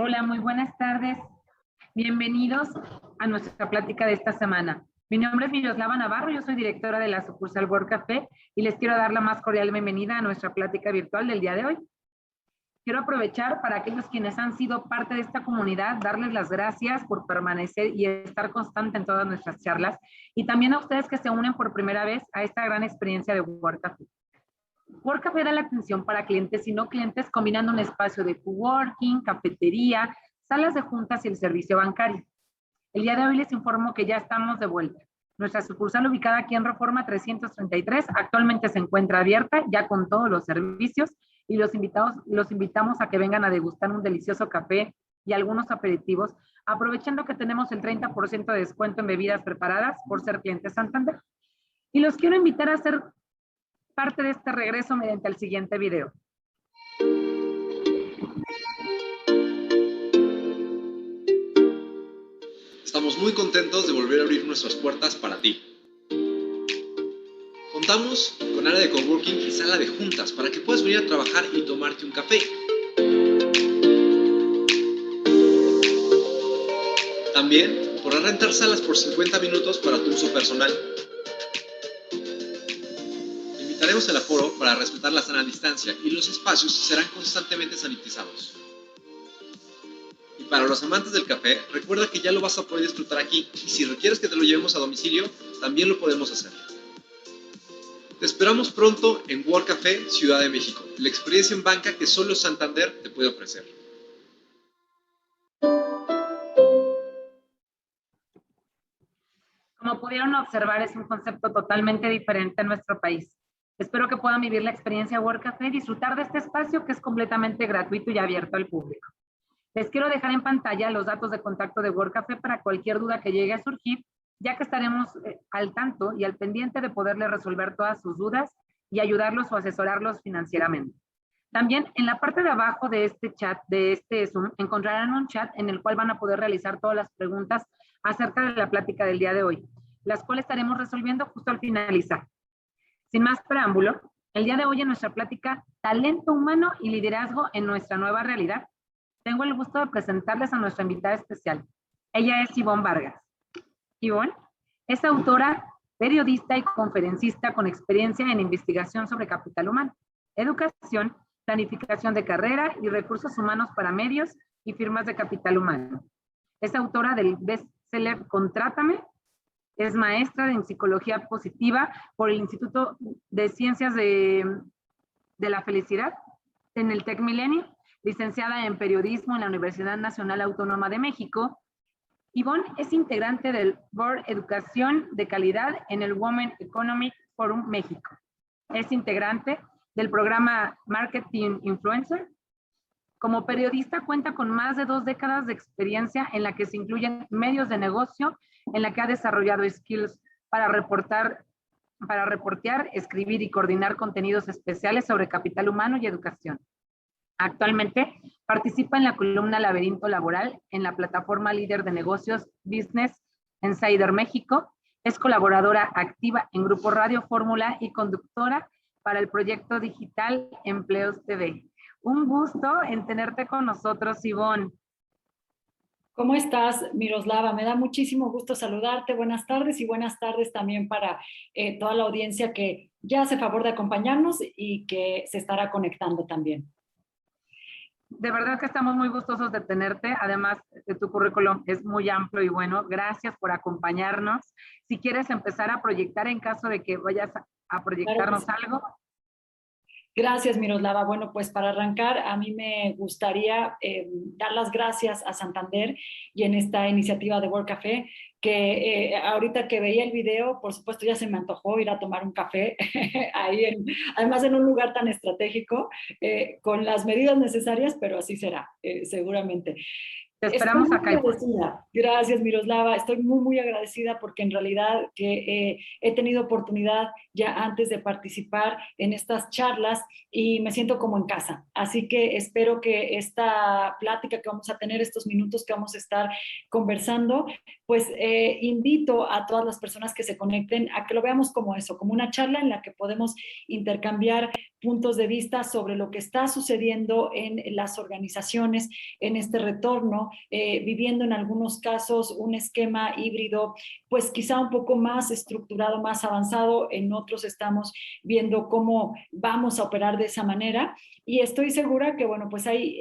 Hola, muy buenas tardes. Bienvenidos a nuestra plática de esta semana. Mi nombre es Miroslava Navarro, yo soy directora de la sucursal World Café y les quiero dar la más cordial bienvenida a nuestra plática virtual del día de hoy. Quiero aprovechar para aquellos quienes han sido parte de esta comunidad, darles las gracias por permanecer y estar constante en todas nuestras charlas, y también a ustedes que se unen por primera vez a esta gran experiencia de World Café. World Café da la atención para clientes y no clientes, combinando un espacio de coworking, cafetería, salas de juntas y el servicio bancario. El día de hoy les informo que ya estamos de vuelta. Nuestra sucursal, ubicada aquí en Reforma 333, actualmente se encuentra abierta ya con todos los servicios, y los invitamos a que vengan a degustar un delicioso café y algunos aperitivos, aprovechando que tenemos el 30% de descuento en bebidas preparadas por ser clientes Santander. Y los quiero invitar a hacer parte de este regreso mediante el siguiente video. Estamos muy contentos de volver a abrir nuestras puertas para ti. Contamos con área de coworking y sala de juntas para que puedas venir a trabajar y tomarte un café. También podrás rentar salas por 50 minutos para tu uso personal. Limitaremos el aforo para respetar la sana distancia y los espacios serán constantemente sanitizados. Y para los amantes del café, recuerda que ya lo vas a poder disfrutar aquí, y si requieres que te lo llevemos a domicilio, también lo podemos hacer. Te esperamos pronto en World Café, Ciudad de México, la experiencia en banca que solo Santander te puede ofrecer. Como pudieron observar, es un concepto totalmente diferente en nuestro país. Espero que puedan vivir la experiencia World Café y disfrutar de este espacio que es completamente gratuito y abierto al público. Les quiero dejar en pantalla los datos de contacto de World Café para cualquier duda que llegue a surgir, ya que estaremos al tanto y al pendiente de poderles resolver todas sus dudas y ayudarlos o asesorarlos financieramente. También en la parte de abajo de este chat, de este Zoom, encontrarán un chat en el cual van a poder realizar todas las preguntas acerca de la plática del día de hoy, las cuales estaremos resolviendo justo al finalizar. Sin más preámbulo, el día de hoy en nuestra plática Talento Humano y Liderazgo en nuestra nueva realidad, tengo el gusto de presentarles a nuestra invitada especial. Ella es Ivonne Vargas. Ivonne es autora, periodista y conferencista con experiencia en investigación sobre capital humano, educación, planificación de carrera y recursos humanos para medios y firmas de capital humano. Es autora del bestseller Contrátame. Es maestra en psicología positiva por el Instituto de Ciencias de la Felicidad en el Tec Milenio, licenciada en periodismo en la Universidad Nacional Autónoma de México. Ivonne es integrante del Board Educación de Calidad en el Women Economic Forum México. Es integrante del programa Marketing Influencer. Como periodista cuenta con más de 2 décadas de experiencia en la que se incluyen medios de negocio, en la que ha desarrollado skills para reportear, escribir y coordinar contenidos especiales sobre capital humano y educación. Actualmente participa en la columna Laberinto Laboral en la plataforma líder de negocios Business Insider México. Es colaboradora activa en Grupo Radio Fórmula y conductora para el proyecto digital Empleos TV. Un gusto en tenerte con nosotros, Ivonne. ¿Cómo estás, Miroslava? Me da muchísimo gusto saludarte. Buenas tardes, y buenas tardes también para toda la audiencia que ya hace favor de acompañarnos y que se estará conectando también. De verdad que estamos muy gustosos de tenerte. Además, tu currículum es muy amplio y bueno. Gracias por acompañarnos. Si quieres empezar a proyectar en caso de que vayas a proyectarnos algo. Gracias, Miroslava. Bueno, pues para arrancar, a mí me gustaría dar las gracias a Santander y en esta iniciativa de World Café, que ahorita que veía el video, por supuesto ya se me antojó ir a tomar un café, ahí además en un lugar tan estratégico, con las medidas necesarias, pero así será, seguramente. Te esperamos acá. Gracias, Miroslava. Estoy muy, muy agradecida porque en realidad que he tenido oportunidad ya antes de participar en estas charlas y me siento como en casa. Así que espero que esta plática que vamos a tener, estos minutos que vamos a estar conversando, pues invito a todas las personas que se conecten a que lo veamos como eso, como una charla en la que podemos intercambiar puntos de vista sobre lo que está sucediendo en las organizaciones en este retorno, viviendo en algunos casos un esquema híbrido, pues quizá un poco más estructurado, más avanzado. En otros estamos viendo cómo vamos a operar de esa manera. Y estoy segura que, bueno, pues hay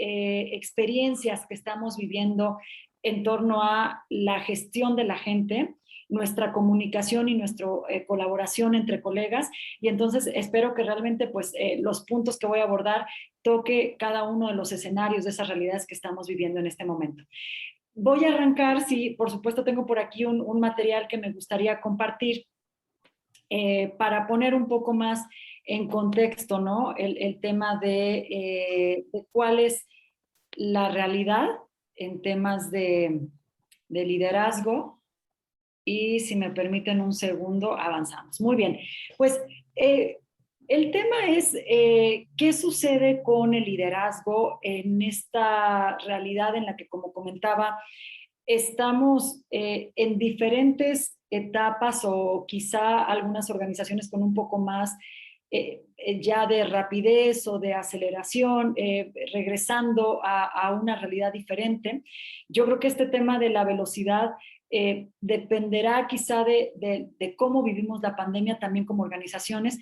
experiencias que estamos viviendo en torno a la gestión de la gente, nuestra comunicación y nuestra colaboración entre colegas, y entonces espero que realmente pues los puntos que voy a abordar toque cada uno de los escenarios de esas realidades que estamos viviendo en este momento. Voy a arrancar, sí, por supuesto tengo por aquí un material que me gustaría compartir para poner un poco más en contexto, ¿no? El tema de cuál es la realidad en temas de liderazgo. Y si me permiten un segundo, avanzamos. Muy bien, pues el tema es qué sucede con el liderazgo en esta realidad en la que, como comentaba, estamos en diferentes etapas o quizá algunas organizaciones con un poco más ya de rapidez o de aceleración, regresando a una realidad diferente. Yo creo que este tema de la velocidad dependerá quizá de cómo vivimos la pandemia también como organizaciones,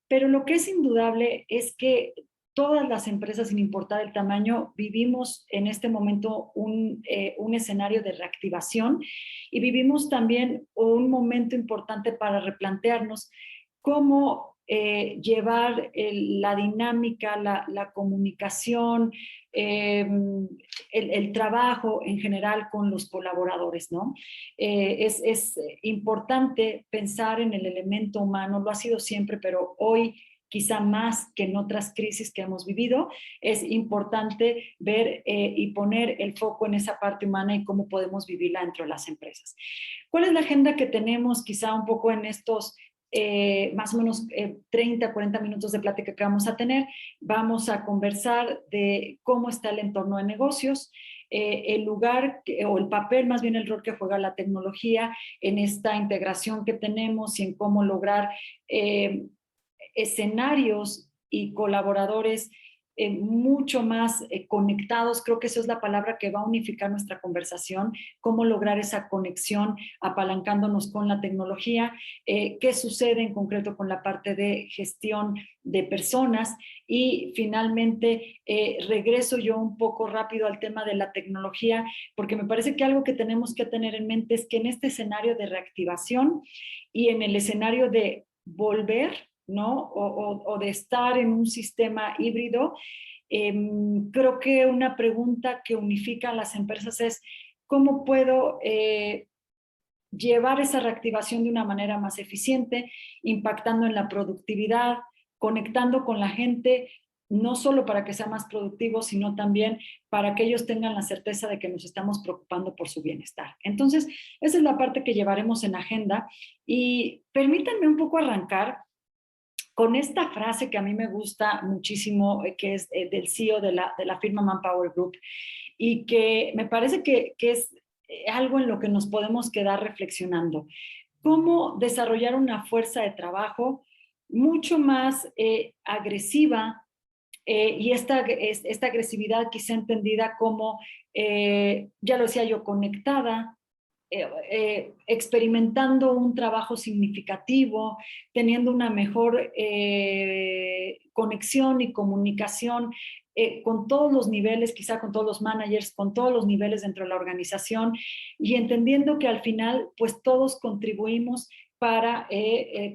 pero lo que es indudable es que todas las empresas, sin importar el tamaño, vivimos en este momento un escenario de reactivación y vivimos también un momento importante para replantearnos cómo llevar la dinámica, la comunicación, el trabajo en general con los colaboradores, ¿no? Es importante pensar en el elemento humano, lo ha sido siempre, pero hoy quizá más que en otras crisis que hemos vivido, es importante ver y poner el foco en esa parte humana y cómo podemos vivirla dentro de las empresas. ¿Cuál es la agenda que tenemos quizá un poco en estos más o menos 30, 40 minutos de plática que vamos a tener? Vamos a conversar de cómo está el entorno de negocios, el lugar o el papel, más bien el rol que juega la tecnología en esta integración que tenemos y en cómo lograr escenarios y colaboradores mucho más conectados. Creo que eso es la palabra que va a unificar nuestra conversación, cómo lograr esa conexión apalancándonos con la tecnología, qué sucede en concreto con la parte de gestión de personas y finalmente regreso yo un poco rápido al tema de la tecnología, porque me parece que algo que tenemos que tener en mente es que en este escenario de reactivación y en el escenario de volver, ¿no? O de estar en un sistema híbrido, creo que una pregunta que unifica a las empresas es ¿cómo puedo llevar esa reactivación de una manera más eficiente, impactando en la productividad, conectando con la gente, no solo para que sea más productivo, sino también para que ellos tengan la certeza de que nos estamos preocupando por su bienestar? Entonces, esa es la parte que llevaremos en agenda y permítanme un poco arrancar con esta frase que a mí me gusta muchísimo, que es del CEO de la firma Manpower Group, y que me parece que es algo en lo que nos podemos quedar reflexionando. Cómo desarrollar una fuerza de trabajo mucho más agresiva, y esta agresividad quizá entendida como, ya lo decía yo, conectada, experimentando un trabajo significativo, teniendo una mejor conexión y comunicación con todos los niveles, quizá con todos los managers, con todos los niveles dentro de la organización, y entendiendo que al final pues todos contribuimos para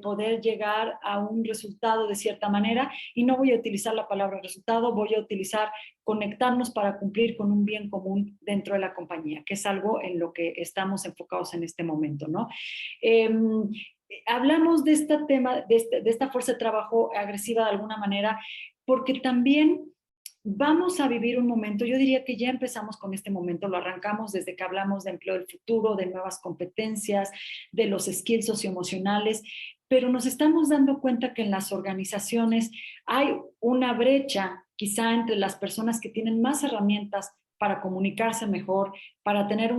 poder llegar a un resultado de cierta manera, y no voy a utilizar la palabra resultado, voy a utilizar conectarnos para cumplir con un bien común dentro de la compañía, que es algo en lo que estamos enfocados en este momento, ¿no? Hablamos de este tema, de esta fuerza de trabajo agresiva de alguna manera, porque también vamos a vivir un momento, yo diría que ya empezamos con este momento, lo arrancamos desde que hablamos de empleo del futuro, de nuevas competencias, de los skills socioemocionales, pero nos estamos dando cuenta que en las organizaciones hay una brecha quizá entre las personas que tienen más herramientas para comunicarse mejor, para tener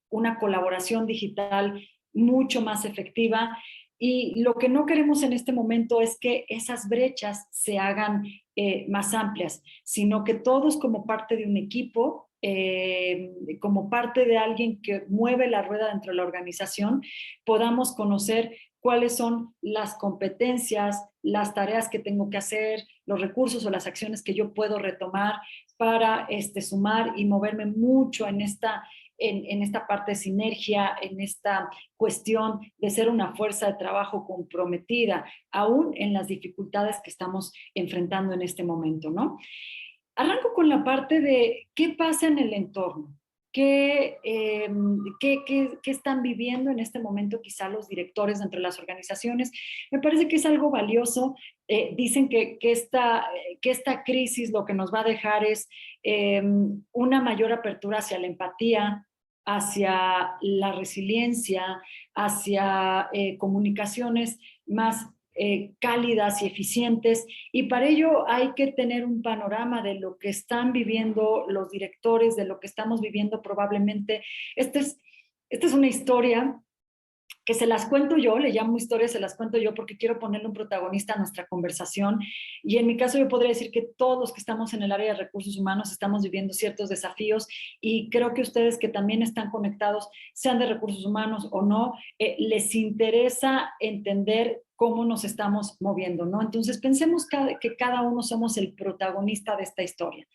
una colaboración digital mucho más efectiva, Y lo que no queremos en este momento es que esas brechas se hagan más amplias, sino que todos como parte de un equipo, como parte de alguien que mueve la rueda dentro de la organización, podamos conocer cuáles son las competencias, las tareas que tengo que hacer, los recursos o las acciones que yo puedo retomar para sumar y moverme mucho en esta parte de sinergia, en esta cuestión de ser una fuerza de trabajo comprometida, aún en las dificultades que estamos enfrentando en este momento, ¿no? Arranco con la parte de qué pasa en el entorno. ¿Qué están viviendo en este momento quizá los directores dentro de las organizaciones? Me parece que es algo valioso. Dicen que esta crisis lo que nos va a dejar es una mayor apertura hacia la empatía, hacia la resiliencia, hacia comunicaciones más cálidas y eficientes, y para ello hay que tener un panorama de lo que están viviendo los directores, de lo que estamos viviendo probablemente. Esta es una historia que se las cuento yo, le llamo historia, se las cuento yo porque quiero ponerle un protagonista a nuestra conversación, y en mi caso yo podría decir que todos los que estamos en el área de recursos humanos estamos viviendo ciertos desafíos, y creo que ustedes que también están conectados, sean de recursos humanos o no, les interesa entender cómo nos estamos moviendo, ¿no? Entonces pensemos que cada uno somos el protagonista de esta historia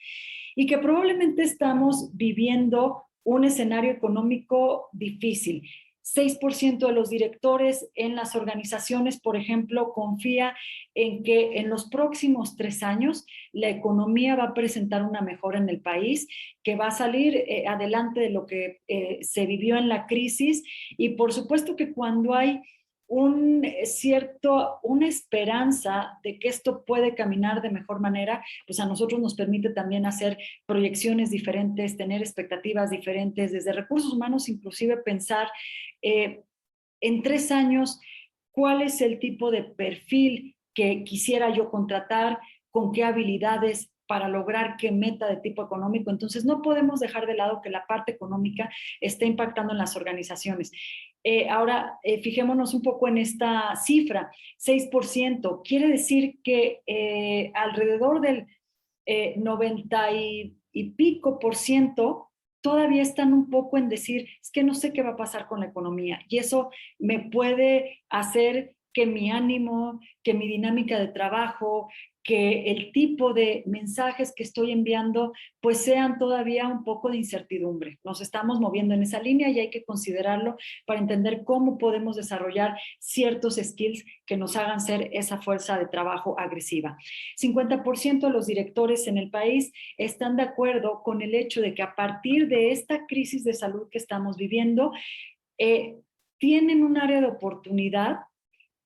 y que probablemente estamos viviendo un escenario económico difícil. 6% de los directores en las organizaciones, por ejemplo, confía en que en los próximos 3 años la economía va a presentar una mejora en el país, que va a salir adelante de lo que se vivió en la crisis, y por supuesto que cuando hay una esperanza de que esto puede caminar de mejor manera, pues a nosotros nos permite también hacer proyecciones diferentes, tener expectativas diferentes, desde recursos humanos, inclusive pensar en 3 años cuál es el tipo de perfil que quisiera yo contratar, con qué habilidades para lograr qué meta de tipo económico. Entonces no podemos dejar de lado que la parte económica está impactando en las organizaciones. Ahora, fijémonos un poco en esta cifra, 6%. Quiere decir que alrededor del 90 y pico por ciento todavía están un poco en decir, es que no sé qué va a pasar con la economía. Y eso me puede hacer que mi ánimo, que mi dinámica de trabajo, que el tipo de mensajes que estoy enviando, pues sean todavía un poco de incertidumbre. Nos estamos moviendo en esa línea y hay que considerarlo para entender cómo podemos desarrollar ciertos skills que nos hagan ser esa fuerza de trabajo agresiva. 50% de los directores en el país están de acuerdo con el hecho de que a partir de esta crisis de salud que estamos viviendo, tienen un área de oportunidad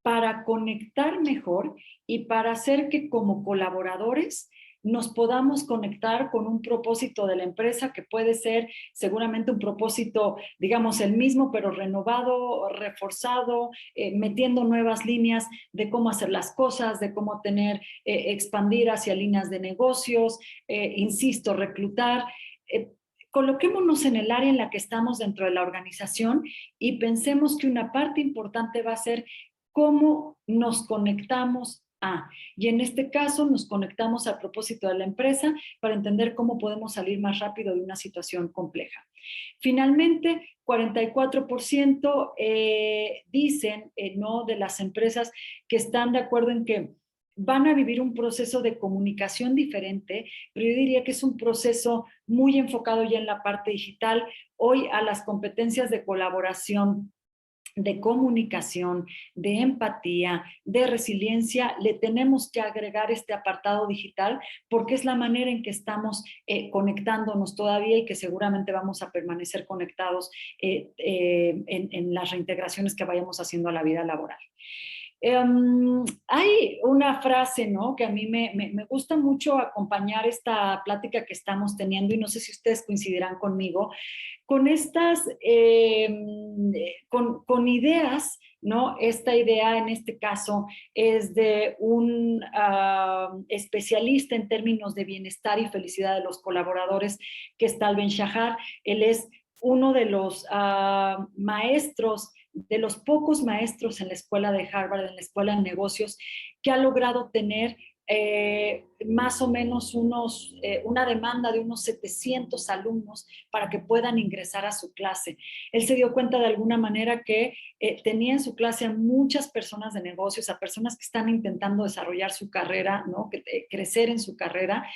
para conectar mejor y para hacer que como colaboradores nos podamos conectar con un propósito de la empresa, que puede ser seguramente un propósito, digamos, el mismo, pero renovado, reforzado, metiendo nuevas líneas de cómo hacer las cosas, de cómo expandir hacia líneas de negocios, insisto, reclutar. Coloquémonos en el área en la que estamos dentro de la organización y pensemos que una parte importante va a ser cómo nos conectamos y en este caso nos conectamos al propósito de la empresa para entender cómo podemos salir más rápido de una situación compleja. Finalmente, 44% dicen no de las empresas que están de acuerdo en que van a vivir un proceso de comunicación diferente, pero yo diría que es un proceso muy enfocado ya en la parte digital. Hoy a las competencias de colaboración, de comunicación, de empatía, de resiliencia, le tenemos que agregar este apartado digital porque es la manera en que estamos conectándonos todavía y que seguramente vamos a permanecer conectados en las reintegraciones que vayamos haciendo a la vida laboral. Hay una frase, ¿no?, que a mí me gusta mucho acompañar esta plática que estamos teniendo, y no sé si ustedes coincidirán conmigo, con estas, con ideas, ¿no? Esta idea en este caso es de un especialista en términos de bienestar y felicidad de los colaboradores, que es Tal Ben Shahar. Él es uno de los maestros de los pocos maestros en la escuela de Harvard, en la escuela de negocios, que ha logrado tener más o menos una demanda de unos 700 alumnos para que puedan ingresar a su clase. Él se dio cuenta de alguna manera que tenía en su clase a muchas personas de negocios, a personas que están intentando desarrollar su carrera, ¿no? Crecer en su carrera,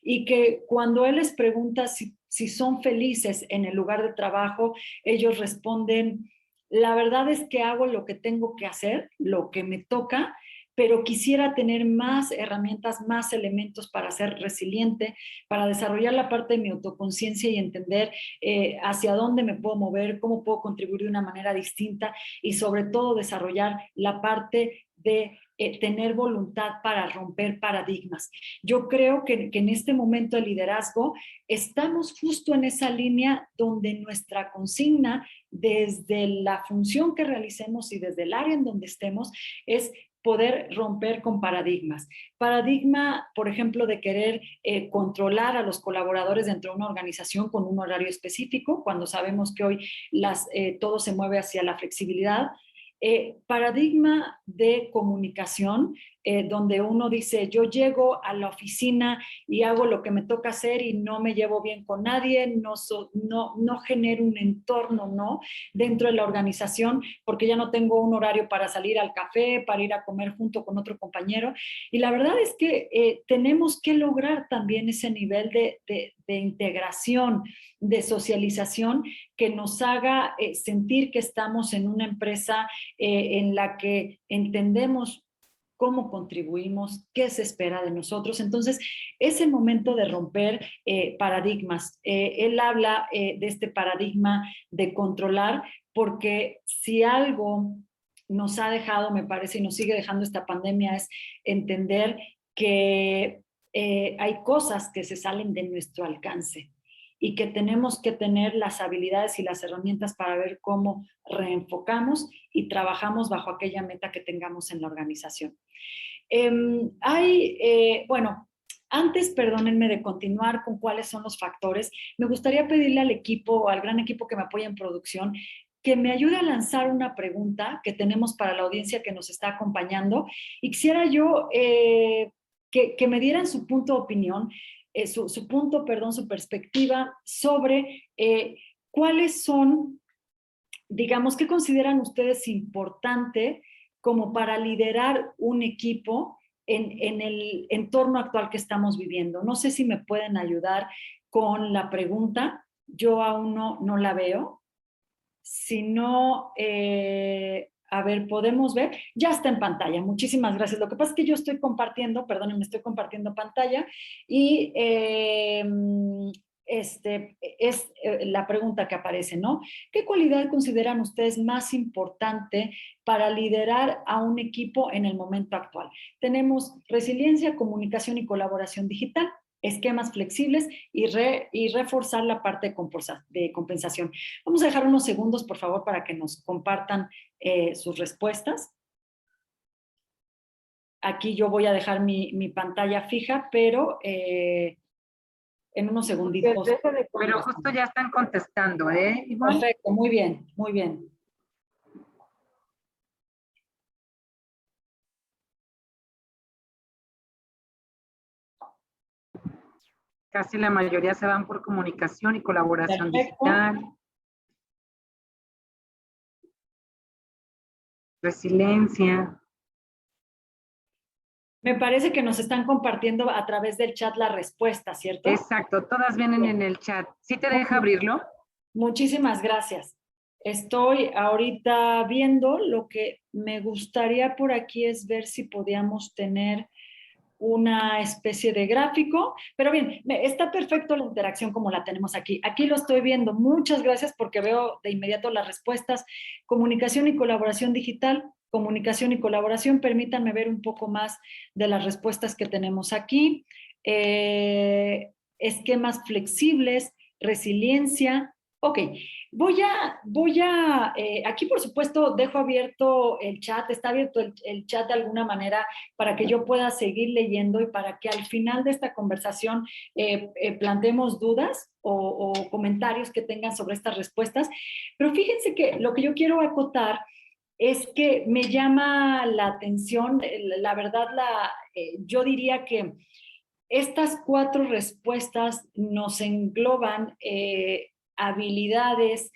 y que cuando él les pregunta si son felices en el lugar de trabajo, ellos responden: la verdad es que hago lo que tengo que hacer, lo que me toca, pero quisiera tener más herramientas, más elementos para ser resiliente, para desarrollar la parte de mi autoconciencia y entender hacia dónde me puedo mover, cómo puedo contribuir de una manera distinta, y sobre todo desarrollar la parte de tener voluntad para romper paradigmas. Yo creo que en este momento de liderazgo estamos justo en esa línea donde nuestra consigna, desde la función que realicemos y desde el área en donde estemos, es poder romper con paradigmas. Paradigma, por ejemplo, de querer controlar a los colaboradores dentro de una organización con un horario específico, cuando sabemos que hoy todo se mueve hacia la flexibilidad. Paradigma de comunicación, donde uno dice: yo llego a la oficina y hago lo que me toca hacer y no me llevo bien con nadie, no genero un entorno, ¿no?, dentro de la organización, porque ya no tengo un horario para salir al café, para ir a comer junto con otro compañero. Y la verdad es que tenemos que lograr también ese nivel de integración, de socialización, que nos haga sentir que estamos en una empresa en la que entendemos cómo contribuimos, qué se espera de nosotros. Entonces, es el momento de romper paradigmas. Él habla de este paradigma de controlar, porque si algo nos ha dejado, me parece, y nos sigue dejando esta pandemia, es entender que hay cosas que se salen de nuestro alcance y que tenemos que tener las habilidades y las herramientas para ver cómo reenfocamos y trabajamos bajo aquella meta que tengamos en la organización. Bueno, antes, perdónenme, de continuar con cuáles son los factores, me gustaría pedirle al equipo, al gran equipo que me apoya en producción, que me ayude a lanzar una pregunta que tenemos para la audiencia que nos está acompañando, y quisiera yo que me dieran su punto de opinión, su perspectiva sobre cuáles son, digamos, qué consideran ustedes importante como para liderar un equipo en el entorno actual que estamos viviendo. No sé si me pueden ayudar con la pregunta. Yo aún no la veo. Si no, a ver, podemos ver. Ya está en pantalla. Muchísimas gracias. Lo que pasa es que yo estoy compartiendo, perdónenme, estoy compartiendo pantalla, y es la pregunta que aparece, ¿no? ¿Qué cualidad consideran ustedes más importante para liderar a un equipo en el momento actual? Tenemos resiliencia, comunicación y colaboración digital, esquemas flexibles y reforzar la parte de compensación. Vamos a dejar unos segundos, por favor, para que nos compartan sus respuestas. Aquí yo voy a dejar mi pantalla fija, pero en unos segunditos. Pero justo ya están contestando, ¿eh? Ivonne. Perfecto, muy bien, muy bien. Casi la mayoría se van por comunicación y colaboración digital. Resiliencia. Me parece que nos están compartiendo a través del chat la respuesta, ¿cierto? Exacto, todas vienen en el chat. ¿Sí te deja abrirlo? Muchísimas gracias. Estoy ahorita viendo. Lo que me gustaría por aquí es ver si podíamos tener una especie de gráfico, pero bien, está perfecto la interacción como la tenemos aquí. Aquí lo estoy viendo. Muchas gracias, porque veo de inmediato las respuestas. Comunicación y colaboración digital, comunicación y colaboración. Permítanme ver un poco más de las respuestas que tenemos aquí. Esquemas flexibles, resiliencia, Ok, aquí por supuesto dejo abierto el chat, está abierto el chat de alguna manera para que yo pueda seguir leyendo y para que al final de esta conversación planteemos dudas o comentarios que tengan sobre estas respuestas. Pero fíjense que lo que yo quiero acotar es que me llama la atención, la verdad, yo diría que estas 4 respuestas nos engloban habilidades,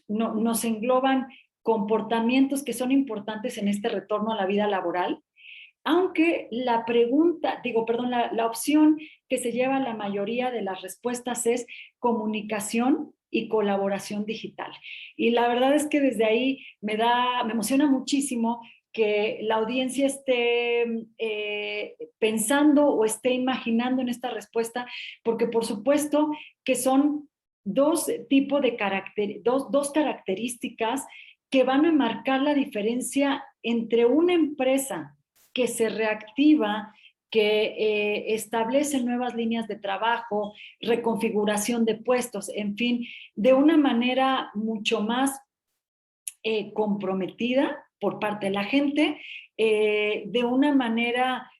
nos engloban comportamientos que son importantes en este retorno a la vida laboral, aunque la opción que se lleva la mayoría de las respuestas es comunicación y colaboración digital. Y la verdad es que desde ahí me emociona muchísimo que la audiencia esté pensando o esté imaginando en esta respuesta, porque por supuesto que son dos características que van a marcar la diferencia entre una empresa que se reactiva, que establece nuevas líneas de trabajo, reconfiguración de puestos, en fin, de una manera mucho más comprometida por parte de la gente, de una manera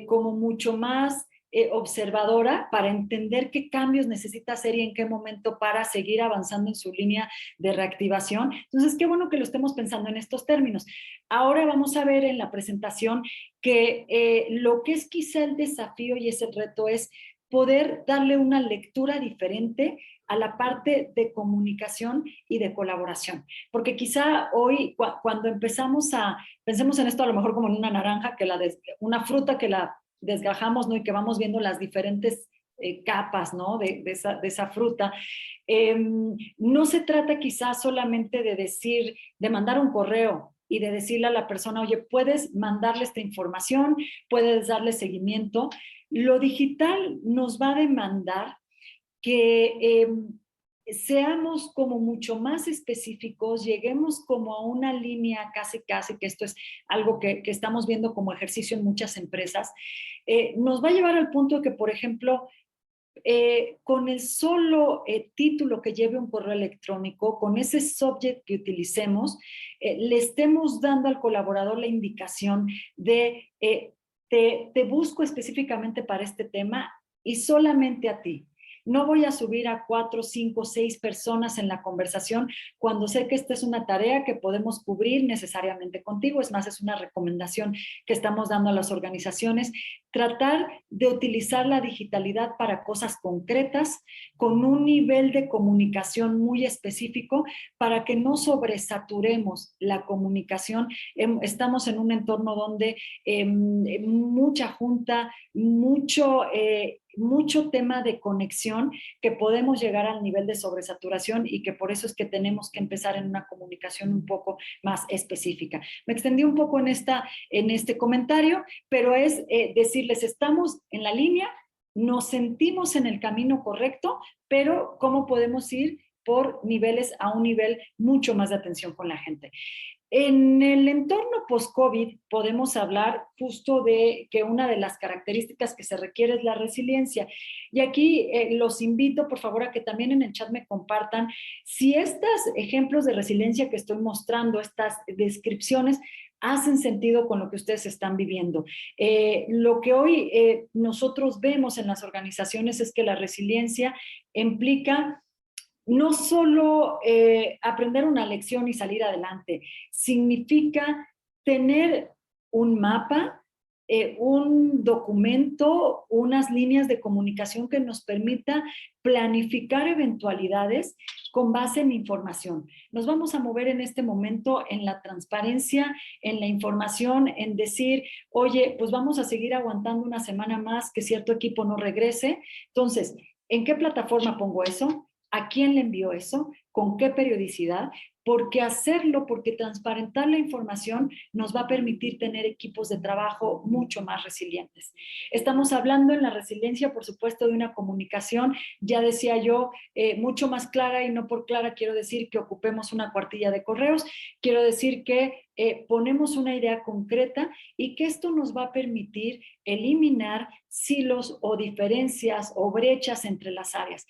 como mucho más observadora para entender qué cambios necesita hacer y en qué momento para seguir avanzando en su línea de reactivación. Entonces, qué bueno que lo estemos pensando en estos términos. Ahora vamos a ver en la presentación que lo que es quizá el desafío y ese reto es poder darle una lectura diferente a la parte de comunicación y de colaboración. Porque quizá hoy, cuando pensemos en esto a lo mejor como en una naranja, una fruta que la desgajamos, ¿no? Y que vamos viendo las diferentes capas, ¿no? de esa fruta. No se trata quizás solamente de mandar un correo y de decirle a la persona, oye, puedes mandarle esta información, puedes darle seguimiento. Lo digital nos va a demandar que seamos como mucho más específicos, lleguemos como a una línea casi, que esto es algo que estamos viendo como ejercicio en muchas empresas, nos va a llevar al punto de que, por ejemplo, con el solo título que lleve un correo electrónico, con ese subject que utilicemos, le estemos dando al colaborador la indicación de te busco específicamente para este tema y solamente a ti. No voy a subir a 4, 5, 6 personas en la conversación cuando sé que esta es una tarea que podemos cubrir necesariamente contigo. Es más, es una recomendación que estamos dando a las organizaciones. Tratar de utilizar la digitalidad para cosas concretas, con un nivel de comunicación muy específico para que no sobresaturemos la comunicación. Estamos en un entorno donde mucha junta, mucho tema de conexión, que podemos llegar al nivel de sobresaturación y que por eso es que tenemos que empezar en una comunicación un poco más específica. Me extendí un poco en este comentario, pero es decirles, estamos en la línea, nos sentimos en el camino correcto, pero ¿cómo podemos ir por niveles a un nivel mucho más de atención con la gente? En el entorno post-COVID podemos hablar justo de que una de las características que se requiere es la resiliencia. Y aquí los invito, por favor, a que también en el chat me compartan si estos ejemplos de resiliencia que estoy mostrando, estas descripciones, hacen sentido con lo que ustedes están viviendo. Lo que hoy nosotros vemos en las organizaciones es que la resiliencia implica no solo aprender una lección y salir adelante, significa tener un mapa, un documento, unas líneas de comunicación que nos permita planificar eventualidades con base en información. Nos vamos a mover en este momento en la transparencia, en la información, en decir, oye, pues vamos a seguir aguantando una semana más que cierto equipo no regrese. Entonces, ¿en qué plataforma pongo eso? ¿A quién le envió eso? con qué periodicidad, porque transparentar la información nos va a permitir tener equipos de trabajo mucho más resilientes. Estamos hablando en la resiliencia, por supuesto, de una comunicación, ya decía yo, mucho más clara, y no por clara quiero decir que ocupemos una cuartilla de correos, quiero decir que ponemos una idea concreta y que esto nos va a permitir eliminar silos o diferencias o brechas entre las áreas.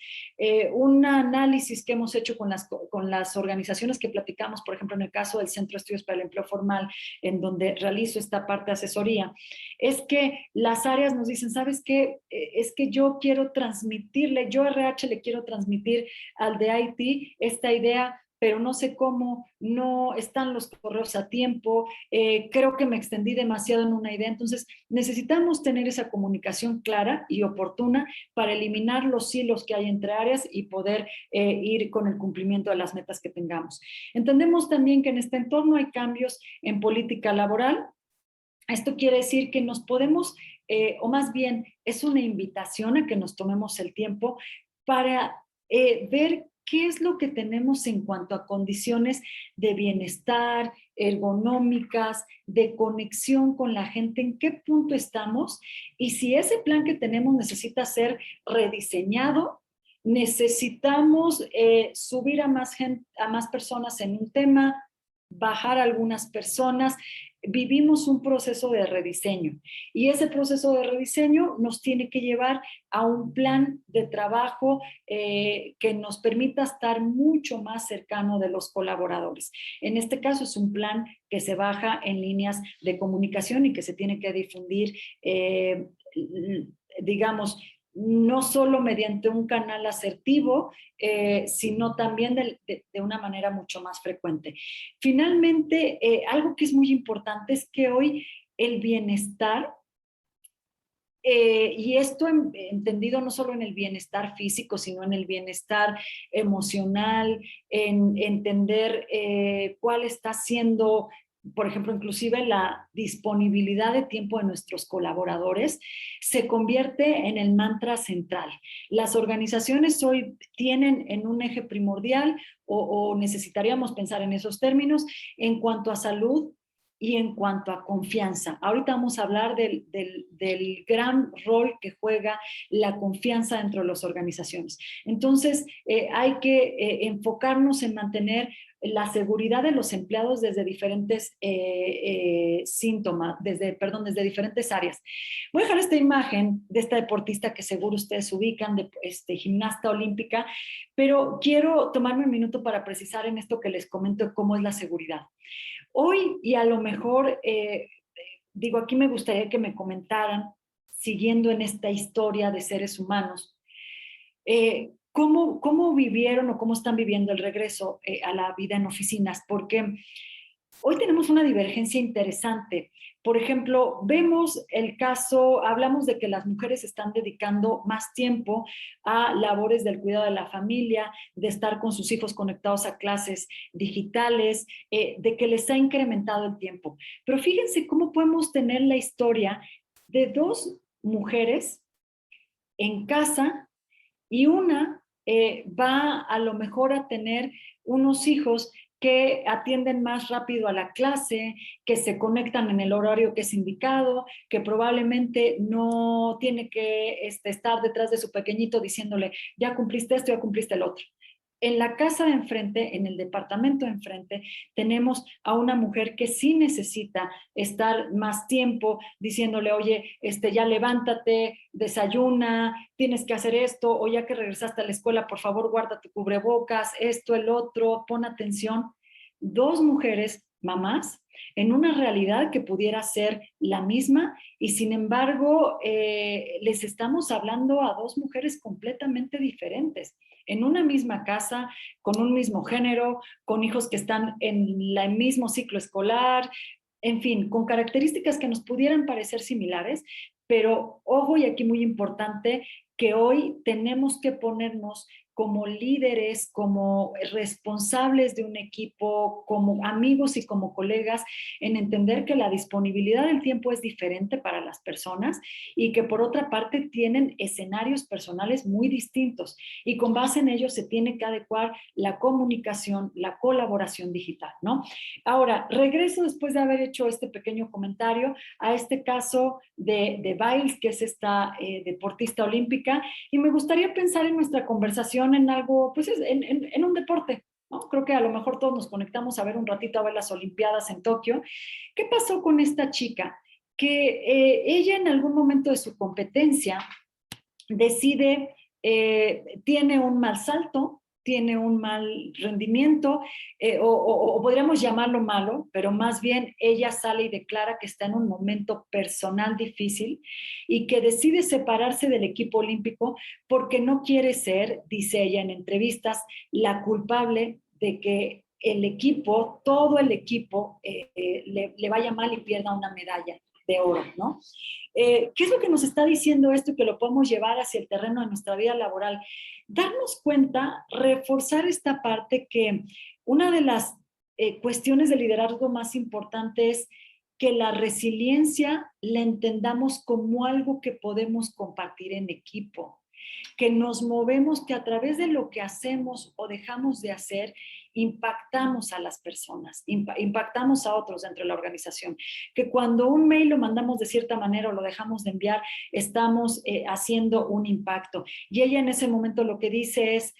Un análisis que hemos hecho con las organizaciones que platicamos, por ejemplo, en el caso del Centro de Estudios para el Empleo Formal, en donde realizo esta parte de asesoría, es que las áreas nos dicen, ¿sabes qué? Es que yo quiero transmitirle, yo RH le quiero transmitir al de IT esta idea, pero no sé cómo, no están los correos a tiempo, creo que me extendí demasiado en una idea. Entonces necesitamos tener esa comunicación clara y oportuna para eliminar los hilos que hay entre áreas y poder ir con el cumplimiento de las metas que tengamos. Entendemos también que en este entorno hay cambios en política laboral. Esto quiere decir que nos podemos, o más bien es una invitación a que nos tomemos el tiempo para ver qué es lo que tenemos en cuanto a condiciones de bienestar, ergonómicas, de conexión con la gente, en qué punto estamos y si ese plan que tenemos necesita ser rediseñado, necesitamos subir a más personas en un tema, bajar a algunas personas. Vivimos un proceso de rediseño y ese proceso de rediseño nos tiene que llevar a un plan de trabajo que nos permita estar mucho más cercano de los colaboradores. En este caso es un plan que se baja en líneas de comunicación y que se tiene que difundir, digamos, no solo mediante un canal asertivo, sino también de una manera mucho más frecuente. Finalmente, algo que es muy importante es que hoy el bienestar, y esto entendido no solo en el bienestar físico, sino en el bienestar emocional, en entender cuál está siendo, por ejemplo, inclusive la disponibilidad de tiempo de nuestros colaboradores, se convierte en el mantra central. Las organizaciones hoy tienen en un eje primordial, o necesitaríamos pensar en esos términos, en cuanto a salud y en cuanto a confianza. Ahorita vamos a hablar del gran rol que juega la confianza dentro de las organizaciones. Entonces, hay que enfocarnos en mantener la seguridad de los empleados desde diferentes desde diferentes áreas. Voy a dejar esta imagen de esta deportista que seguro ustedes ubican, de gimnasta olímpica, pero quiero tomarme un minuto para precisar en esto que les comento cómo es la seguridad. Hoy, y a lo mejor, digo, aquí me gustaría que me comentaran, siguiendo en esta historia de seres humanos, ¿cómo vivieron o cómo están viviendo el regreso a la vida en oficinas? Porque hoy tenemos una divergencia interesante. Por ejemplo, vemos el caso, hablamos de que las mujeres están dedicando más tiempo a labores del cuidado de la familia, de estar con sus hijos conectados a clases digitales, de que les ha incrementado el tiempo. Pero fíjense cómo podemos tener la historia de dos mujeres en casa y una va a lo mejor a tener unos hijos que atienden más rápido a la clase, que se conectan en el horario que es indicado, que probablemente no tiene que estar detrás de su pequeñito diciéndole, ya cumpliste esto, ya cumpliste el otro. En la casa de enfrente, en el departamento de enfrente, tenemos a una mujer que sí necesita estar más tiempo diciéndole, oye, ya levántate, desayuna, tienes que hacer esto, o ya que regresaste a la escuela, por favor, guarda tu cubrebocas, esto, el otro, pon atención. Dos mujeres, mamás, en una realidad que pudiera ser la misma y sin embargo les estamos hablando a dos mujeres completamente diferentes, en una misma casa, con un mismo género, con hijos que están en el mismo ciclo escolar, en fin, con características que nos pudieran parecer similares, pero ojo, y aquí muy importante, que hoy tenemos que ponernos como líderes, como responsables de un equipo, como amigos y como colegas, en entender que la disponibilidad del tiempo es diferente para las personas y que por otra parte tienen escenarios personales muy distintos y con base en ello se tiene que adecuar la comunicación, la colaboración digital, ¿no? Ahora, regreso después de haber hecho este pequeño comentario a este caso de Biles, que es esta deportista olímpica, y me gustaría pensar en nuestra conversación en algo, pues en un deporte, ¿no? Creo que a lo mejor todos nos conectamos a ver un ratito a ver las Olimpiadas en Tokio. ¿Qué pasó con esta chica? Que ella en algún momento de su competencia decide, tiene un mal salto, tiene un mal rendimiento, o podríamos llamarlo malo, pero más bien ella sale y declara que está en un momento personal difícil y que decide separarse del equipo olímpico porque no quiere ser, dice ella en entrevistas, la culpable de que el equipo, todo el equipo, le vaya mal y pierda una medalla de oro, ¿no? ¿Qué es lo que nos está diciendo esto y que lo podemos llevar hacia el terreno de nuestra vida laboral? Darnos cuenta, reforzar esta parte que una de las cuestiones de liderazgo más importantes es que la resiliencia la entendamos como algo que podemos compartir en equipo, que nos movemos, que a través de lo que hacemos o dejamos de hacer, impactamos a las personas, impactamos a otros dentro de la organización, que cuando un mail lo mandamos de cierta manera o lo dejamos de enviar, estamos haciendo un impacto. Y ella en ese momento lo que dice es,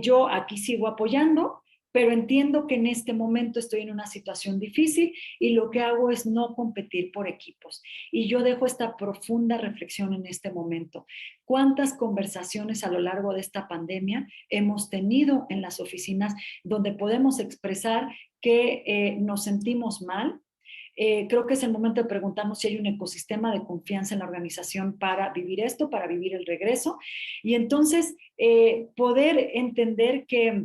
yo aquí sigo apoyando, pero entiendo que en este momento estoy en una situación difícil y lo que hago es no competir por equipos. Y yo dejo esta profunda reflexión en este momento. ¿Cuántas conversaciones a lo largo de esta pandemia hemos tenido en las oficinas donde podemos expresar que nos sentimos mal? Creo que es el momento de preguntarnos si hay un ecosistema de confianza en la organización para vivir esto, para vivir el regreso. Y entonces poder entender que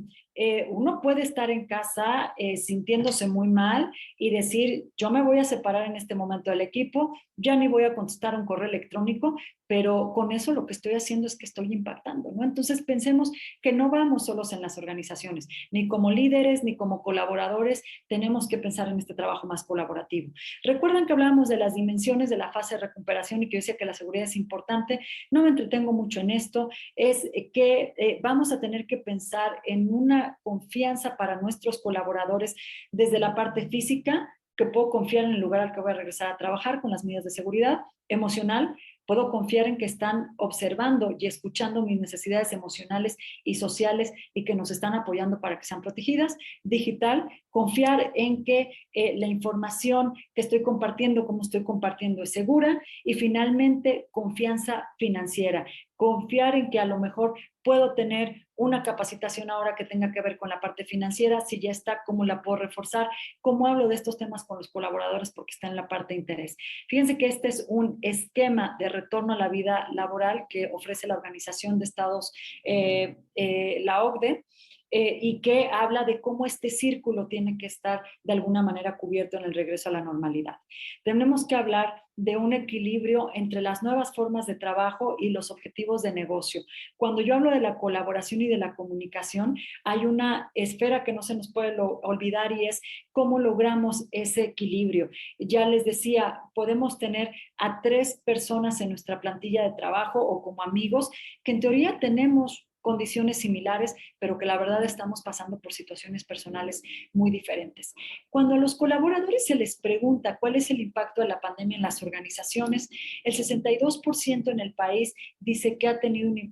uno puede estar en casa sintiéndose muy mal y decir, yo me voy a separar en este momento del equipo, ya ni voy a contestar un correo electrónico, pero con eso lo que estoy haciendo es que estoy impactando, ¿no? Entonces pensemos que no vamos solos en las organizaciones, ni como líderes, ni como colaboradores, tenemos que pensar en este trabajo más colaborativo. Recuerdan que hablábamos de las dimensiones de la fase de recuperación y que yo decía que la seguridad es importante, no me entretengo mucho en esto, es que vamos a tener que pensar en una confianza para nuestros colaboradores desde la parte física, que puedo confiar en el lugar al que voy a regresar a trabajar con las medidas de seguridad, emocional, puedo confiar en que están observando y escuchando mis necesidades emocionales y sociales y que nos están apoyando para que sean protegidas. Digital, confiar en que la información que estoy compartiendo, como estoy compartiendo, es segura. Y finalmente, confianza financiera. Confiar en que a lo mejor puedo tener una capacitación ahora que tenga que ver con la parte financiera, si ya está, cómo la puedo reforzar, cómo hablo de estos temas con los colaboradores porque está en la parte de interés. Fíjense que este es un esquema de retorno a la vida laboral que ofrece la Organización de Estados, la OCDE, y que habla de cómo este círculo tiene que estar de alguna manera cubierto en el regreso a la normalidad. Tenemos que hablar de un equilibrio entre las nuevas formas de trabajo y los objetivos de negocio. Cuando yo hablo de la colaboración y de la comunicación, hay una esfera que no se nos puede olvidar y es cómo logramos ese equilibrio. Ya les decía, podemos tener a 3 personas en nuestra plantilla de trabajo o como amigos que en teoría tenemos condiciones similares, pero que la verdad estamos pasando por situaciones personales muy diferentes. Cuando a los colaboradores se les pregunta cuál es el impacto de la pandemia en las organizaciones, el 62% en el país dice que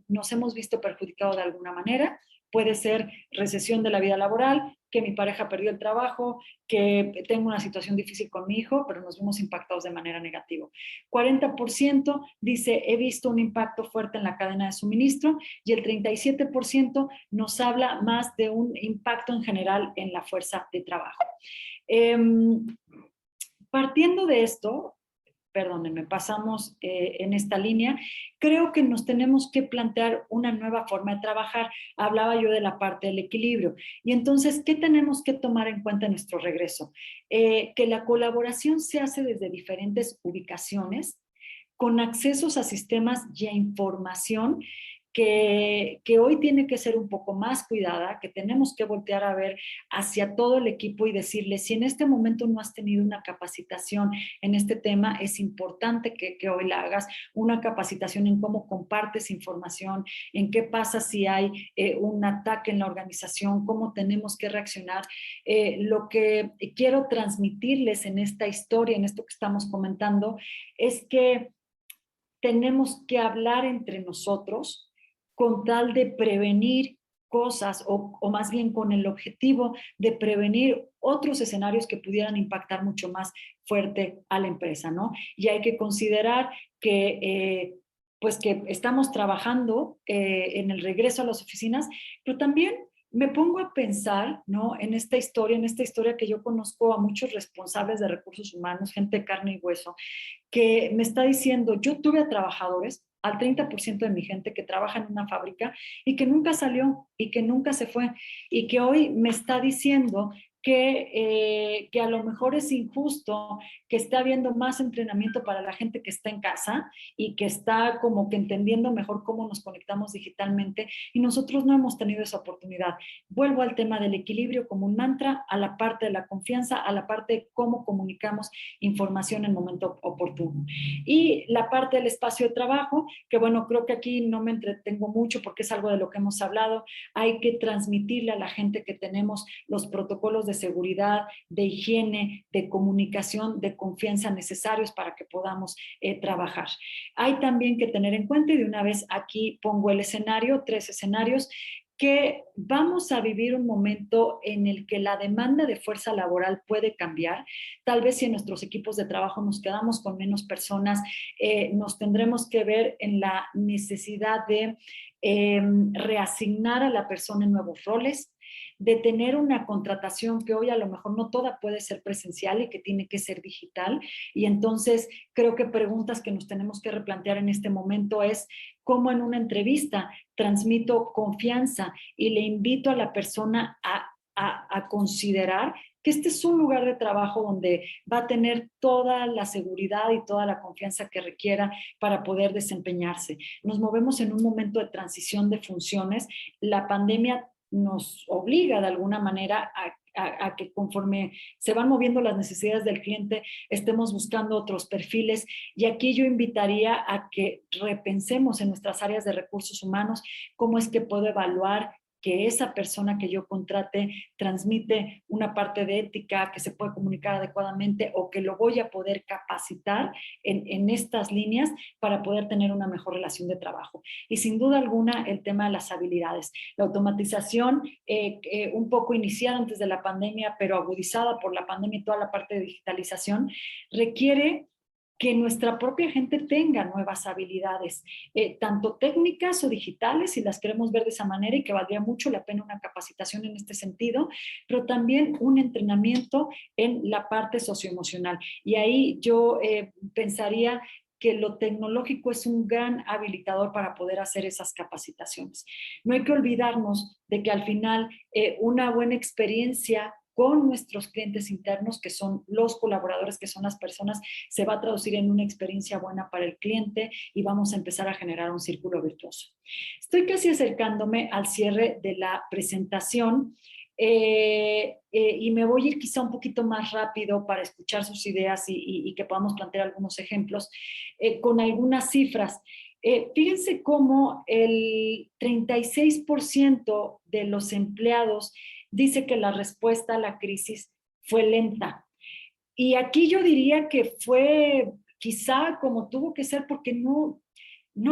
nos hemos visto perjudicados de alguna manera. Puede ser recesión de la vida laboral, que mi pareja perdió el trabajo, que tengo una situación difícil con mi hijo, pero nos vemos impactados de manera negativa. 40% dice, he visto un impacto fuerte en la cadena de suministro, y el 37% nos habla más de un impacto en general en la fuerza de trabajo. Partiendo de esto, perdónenme, pasamos en esta línea, creo que nos tenemos que plantear una nueva forma de trabajar. Hablaba yo de la parte del equilibrio. Y entonces, ¿qué tenemos que tomar en cuenta en nuestro regreso? Que la colaboración se hace desde diferentes ubicaciones, con accesos a sistemas y a información que hoy tiene que ser un poco más cuidada, que tenemos que voltear a ver hacia todo el equipo y decirle, si en este momento no has tenido una capacitación en este tema, es importante que hoy la hagas, una capacitación en cómo compartes información, en qué pasa si hay un ataque en la organización, cómo tenemos que reaccionar. Lo que quiero transmitirles en esta historia, en esto que estamos comentando, es que tenemos que hablar entre nosotros con tal de prevenir cosas o más bien con el objetivo de prevenir otros escenarios que pudieran impactar mucho más fuerte a la empresa, ¿no? Y hay que considerar que pues que estamos trabajando en el regreso a las oficinas, pero también me pongo a pensar, ¿no? En esta historia que yo conozco a muchos responsables de recursos humanos, gente de carne y hueso, que me está diciendo, yo tuve a trabajadores, al 30% de mi gente que trabaja en una fábrica y que nunca salió y que nunca se fue y que hoy me está diciendo que a lo mejor es injusto que esté habiendo más entrenamiento para la gente que está en casa y que está como que entendiendo mejor cómo nos conectamos digitalmente y nosotros no hemos tenido esa oportunidad. Vuelvo al tema del equilibrio como un mantra, a la parte de la confianza, a la parte de cómo comunicamos información en el momento oportuno. Y la parte del espacio de trabajo, que bueno, creo que aquí no me entretengo mucho porque es algo de lo que hemos hablado, hay que transmitirle a la gente que tenemos los protocolos de seguridad, de higiene, de comunicación, de confianza necesarios para que podamos trabajar. Hay también que tener en cuenta, y de una vez aquí pongo el escenario, 3 escenarios, que vamos a vivir un momento en el que la demanda de fuerza laboral puede cambiar. Tal vez si en nuestros equipos de trabajo nos quedamos con menos personas, nos tendremos que ver en la necesidad de reasignar a la persona en nuevos roles, de tener una contratación que hoy a lo mejor no toda puede ser presencial y que tiene que ser digital. Y entonces creo que preguntas que nos tenemos que replantear en este momento es cómo en una entrevista transmito confianza y le invito a la persona a considerar que este es un lugar de trabajo donde va a tener toda la seguridad y toda la confianza que requiera para poder desempeñarse. Nos movemos en un momento de transición de funciones. La pandemia nos obliga de alguna manera a que conforme se van moviendo las necesidades del cliente, estemos buscando otros perfiles. Y aquí yo invitaría a que repensemos en nuestras áreas de recursos humanos cómo es que puedo evaluar que esa persona que yo contrate transmite una parte de ética, que se puede comunicar adecuadamente o que lo voy a poder capacitar en estas líneas para poder tener una mejor relación de trabajo. Y sin duda alguna el tema de las habilidades. La automatización, un poco iniciada antes de la pandemia, pero agudizada por la pandemia y toda la parte de digitalización, requiere que nuestra propia gente tenga nuevas habilidades, tanto técnicas o digitales, si las queremos ver de esa manera, y que valdría mucho la pena una capacitación en este sentido, pero también un entrenamiento en la parte socioemocional. Y ahí yo pensaría que lo tecnológico es un gran habilitador para poder hacer esas capacitaciones. No hay que olvidarnos de que al final una buena experiencia con nuestros clientes internos, que son los colaboradores, que son las personas, se va a traducir en una experiencia buena para el cliente y vamos a empezar a generar un círculo virtuoso. Estoy casi acercándome al cierre de la presentación y me voy a ir quizá un poquito más rápido para escuchar sus ideas y que podamos plantear algunos ejemplos con algunas cifras. Fíjense cómo el 36% de los empleados dice que la respuesta a la crisis fue lenta. Y aquí yo diría que fue quizá como tuvo que ser porque no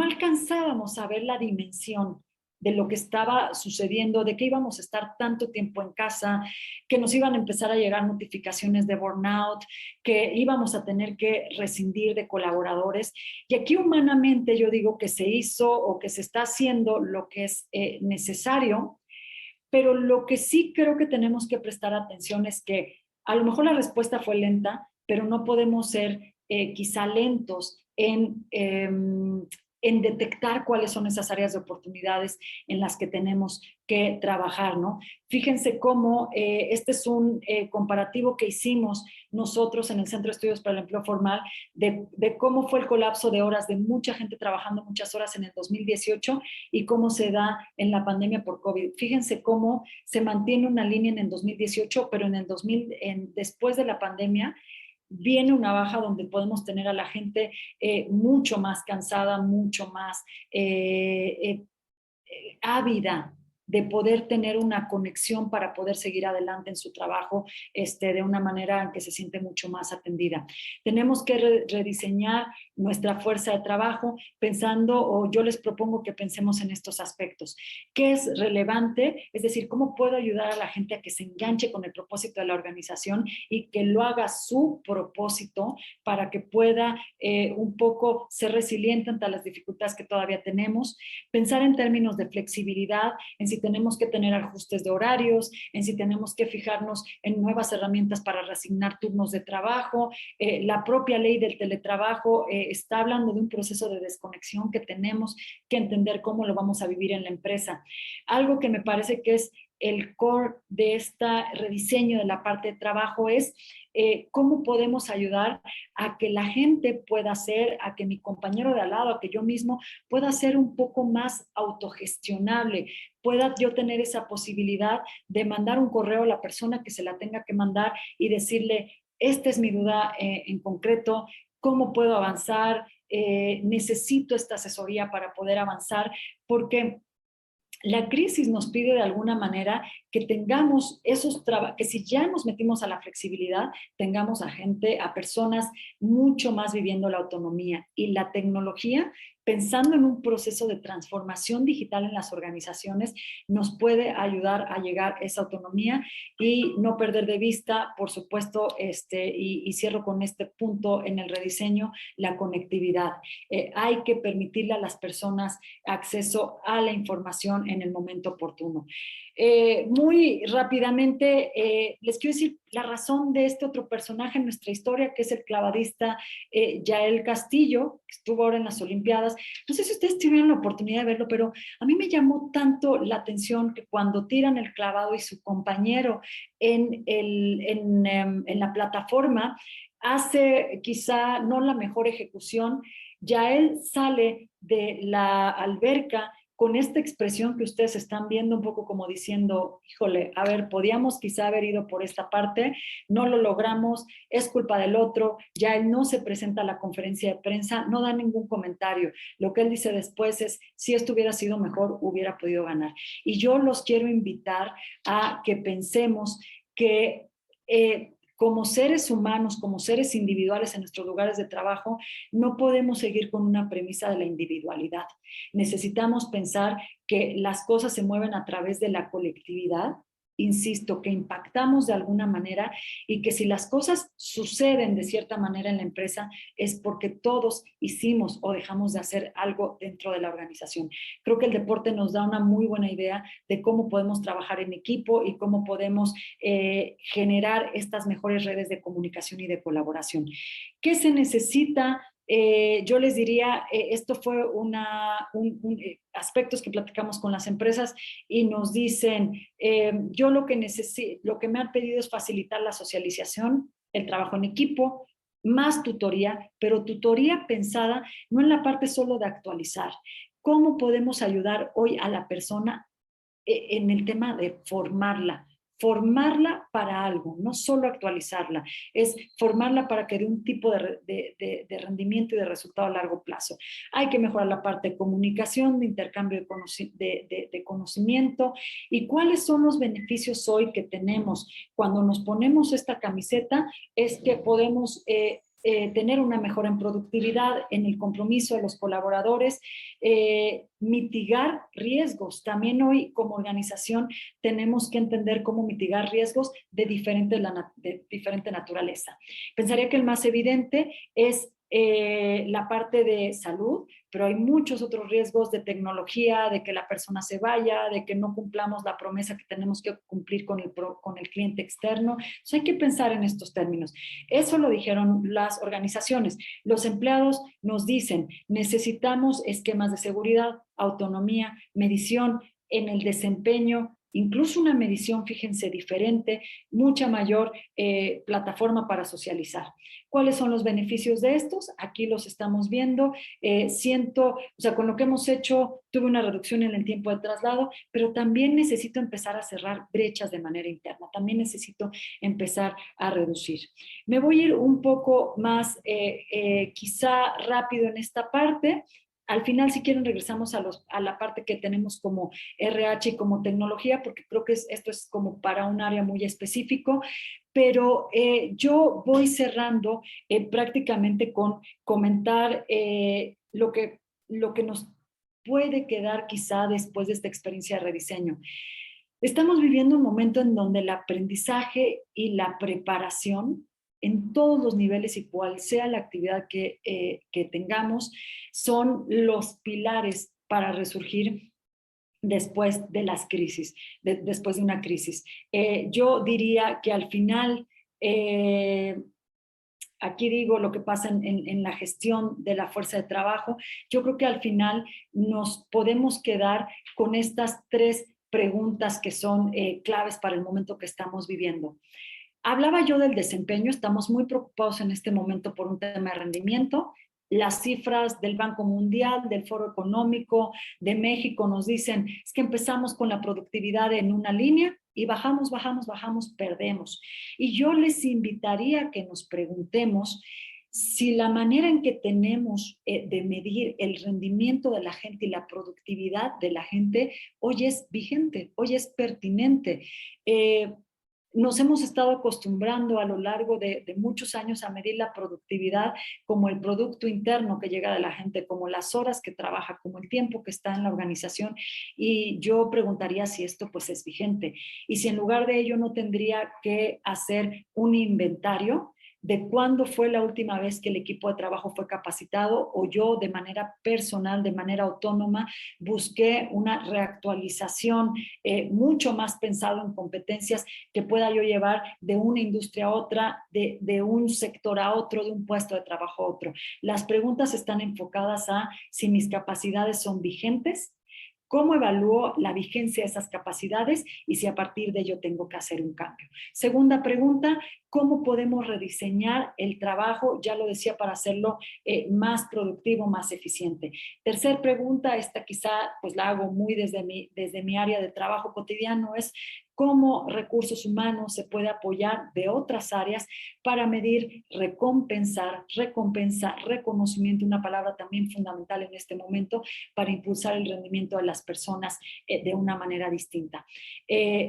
alcanzábamos a ver la dimensión de lo que estaba sucediendo, de que íbamos a estar tanto tiempo en casa, que nos iban a empezar a llegar notificaciones de burnout, que íbamos a tener que rescindir de colaboradores. Y aquí humanamente yo digo que se hizo o que se está haciendo lo que es necesario, pero lo que sí creo que tenemos que prestar atención es que a lo mejor la respuesta fue lenta, pero no podemos ser quizá lentos en en detectar cuáles son esas áreas de oportunidades en las que tenemos que trabajar, ¿no? Fíjense cómo este es un comparativo que hicimos nosotros en el Centro de Estudios para el Empleo Formal de cómo fue el colapso de horas de mucha gente trabajando muchas horas en el 2018 y cómo se da en la pandemia por COVID. Fíjense cómo se mantiene una línea en el 2018, pero en el después de la pandemia viene una baja donde podemos tener a la gente mucho más cansada, mucho más ávida de poder tener una conexión para poder seguir adelante en su trabajo de una manera en que se siente mucho más atendida. Tenemos que rediseñar nuestra fuerza de trabajo pensando, o yo les propongo que pensemos en estos aspectos. ¿Qué es relevante? Es decir, ¿cómo puedo ayudar a la gente a que se enganche con el propósito de la organización y que lo haga su propósito para que pueda un poco ser resiliente ante las dificultades que todavía tenemos? Pensar en términos de flexibilidad, en si tenemos que tener ajustes de horarios, en si tenemos que fijarnos en nuevas herramientas para reasignar turnos de trabajo. La propia ley del teletrabajo está hablando de un proceso de desconexión que tenemos que entender cómo lo vamos a vivir en la empresa. Algo que me parece que es el core de este rediseño de la parte de trabajo es cómo podemos ayudar a que la gente pueda ser, a que mi compañero de al lado, a que yo mismo pueda ser un poco más autogestionable, pueda yo tener esa posibilidad de mandar un correo a la persona que se la tenga que mandar y decirle, esta es mi duda en concreto, ¿cómo puedo avanzar? Necesito esta asesoría para poder avanzar, porque la crisis nos pide de alguna manera que tengamos esos trabajos, que si ya nos metimos a la flexibilidad, tengamos a gente, a personas mucho más viviendo la autonomía. Y la tecnología, pensando en un proceso de transformación digital en las organizaciones, nos puede ayudar a llegar a esa autonomía y no perder de vista, por supuesto, y cierro con este punto en el rediseño, la conectividad. Hay que permitirle a las personas acceso a la información en el momento oportuno. Muy rápidamente, les quiero decir la razón de este otro personaje en nuestra historia, que es el clavadista Yael Castillo, que estuvo ahora en las Olimpiadas. No sé si ustedes tuvieron la oportunidad de verlo, pero a mí me llamó tanto la atención que cuando tiran el clavado y su compañero en la plataforma hace quizá no la mejor ejecución, Yael sale de la alberca con esta expresión que ustedes están viendo, un poco como diciendo, híjole, a ver, podíamos quizá haber ido por esta parte, no lo logramos, es culpa del otro, ya él no se presenta a la conferencia de prensa, no da ningún comentario. Lo que él dice después es, si esto hubiera sido mejor, hubiera podido ganar. Y yo los quiero invitar a que pensemos que como seres humanos, como seres individuales en nuestros lugares de trabajo, no podemos seguir con una premisa de la individualidad. Necesitamos pensar que las cosas se mueven a través de la colectividad, insisto, que impactamos de alguna manera y que si las cosas suceden de cierta manera en la empresa es porque todos hicimos o dejamos de hacer algo dentro de la organización. Creo que el deporte nos da una muy buena idea de cómo podemos trabajar en equipo y cómo podemos generar estas mejores redes de comunicación y de colaboración. ¿Qué se necesita? Yo les diría, esto fue aspectos que platicamos con las empresas y nos dicen, yo lo que me han pedido es facilitar la socialización, el trabajo en equipo, más tutoría, pero tutoría pensada no en la parte solo de actualizar. ¿Cómo podemos ayudar hoy a la persona en el tema de formarla para algo, no solo actualizarla, es formarla para que dé un tipo de rendimiento y de resultado a largo plazo. Hay que mejorar la parte de comunicación, de intercambio de conocimiento y cuáles son los beneficios hoy que tenemos cuando nos ponemos esta camiseta, es que podemos tener una mejora en productividad, en el compromiso de los colaboradores, mitigar riesgos. También hoy como organización tenemos que entender cómo mitigar riesgos de diferente naturaleza. Pensaría que el más evidente es la parte de salud, pero hay muchos otros riesgos de tecnología, de que la persona se vaya, de que no cumplamos la promesa que tenemos que cumplir con el cliente externo. Entonces hay que pensar en estos términos. Eso lo dijeron las organizaciones. Los empleados nos dicen, necesitamos esquemas de seguridad, autonomía, medición en el desempeño, incluso una medición, fíjense, diferente, mucha mayor plataforma para socializar. ¿Cuáles son los beneficios de estos? Aquí los estamos viendo. Con lo que hemos hecho, tuve una reducción en el tiempo de traslado, pero también necesito empezar a cerrar brechas de manera interna. También necesito empezar a reducir. Me voy a ir un poco más, quizá rápido en esta parte. Al final, si quieren, regresamos a la parte que tenemos como RH y como tecnología, porque creo que esto es como para un área muy específico, pero yo voy cerrando prácticamente con comentar lo que nos puede quedar quizá después de esta experiencia de rediseño. Estamos viviendo un momento en donde el aprendizaje y la preparación en todos los niveles y cual sea la actividad que tengamos, son los pilares para resurgir después de las crisis, después de una crisis. Yo diría que al final, aquí digo lo que pasa en la gestión de la fuerza de trabajo, yo creo que al final nos podemos quedar con estas 3 preguntas que son claves para el momento que estamos viviendo. Hablaba yo del desempeño, estamos muy preocupados en este momento por un tema de rendimiento. Las cifras del Banco Mundial, del Foro Económico de México nos dicen, es que empezamos con la productividad en una línea y bajamos, perdemos. Y yo les invitaría a que nos preguntemos si la manera en que tenemos de medir el rendimiento de la gente y la productividad de la gente hoy es vigente, hoy es pertinente. Nos hemos estado acostumbrando a lo largo de muchos años a medir la productividad como el producto interno que llega de la gente, como las horas que trabaja, como el tiempo que está en la organización, y yo preguntaría si esto pues es vigente y si en lugar de ello no tendría que hacer un inventario de cuándo fue la última vez que el equipo de trabajo fue capacitado o yo de manera personal, de manera autónoma, busqué una reactualización mucho más pensado en competencias que pueda yo llevar de una industria a otra, de un sector a otro, de un puesto de trabajo a otro. Las preguntas están enfocadas a si mis capacidades son vigentes, cómo evalúo la vigencia de esas capacidades y si a partir de ello tengo que hacer un cambio. Segunda pregunta, ¿cómo podemos rediseñar el trabajo? Ya lo decía, para hacerlo más productivo, más eficiente. Tercer pregunta, esta quizá pues la hago muy desde mi área de trabajo cotidiano, es cómo recursos humanos se puede apoyar de otras áreas para medir, recompensa, reconocimiento, una palabra también fundamental en este momento, para impulsar el rendimiento de las personas de una manera distinta.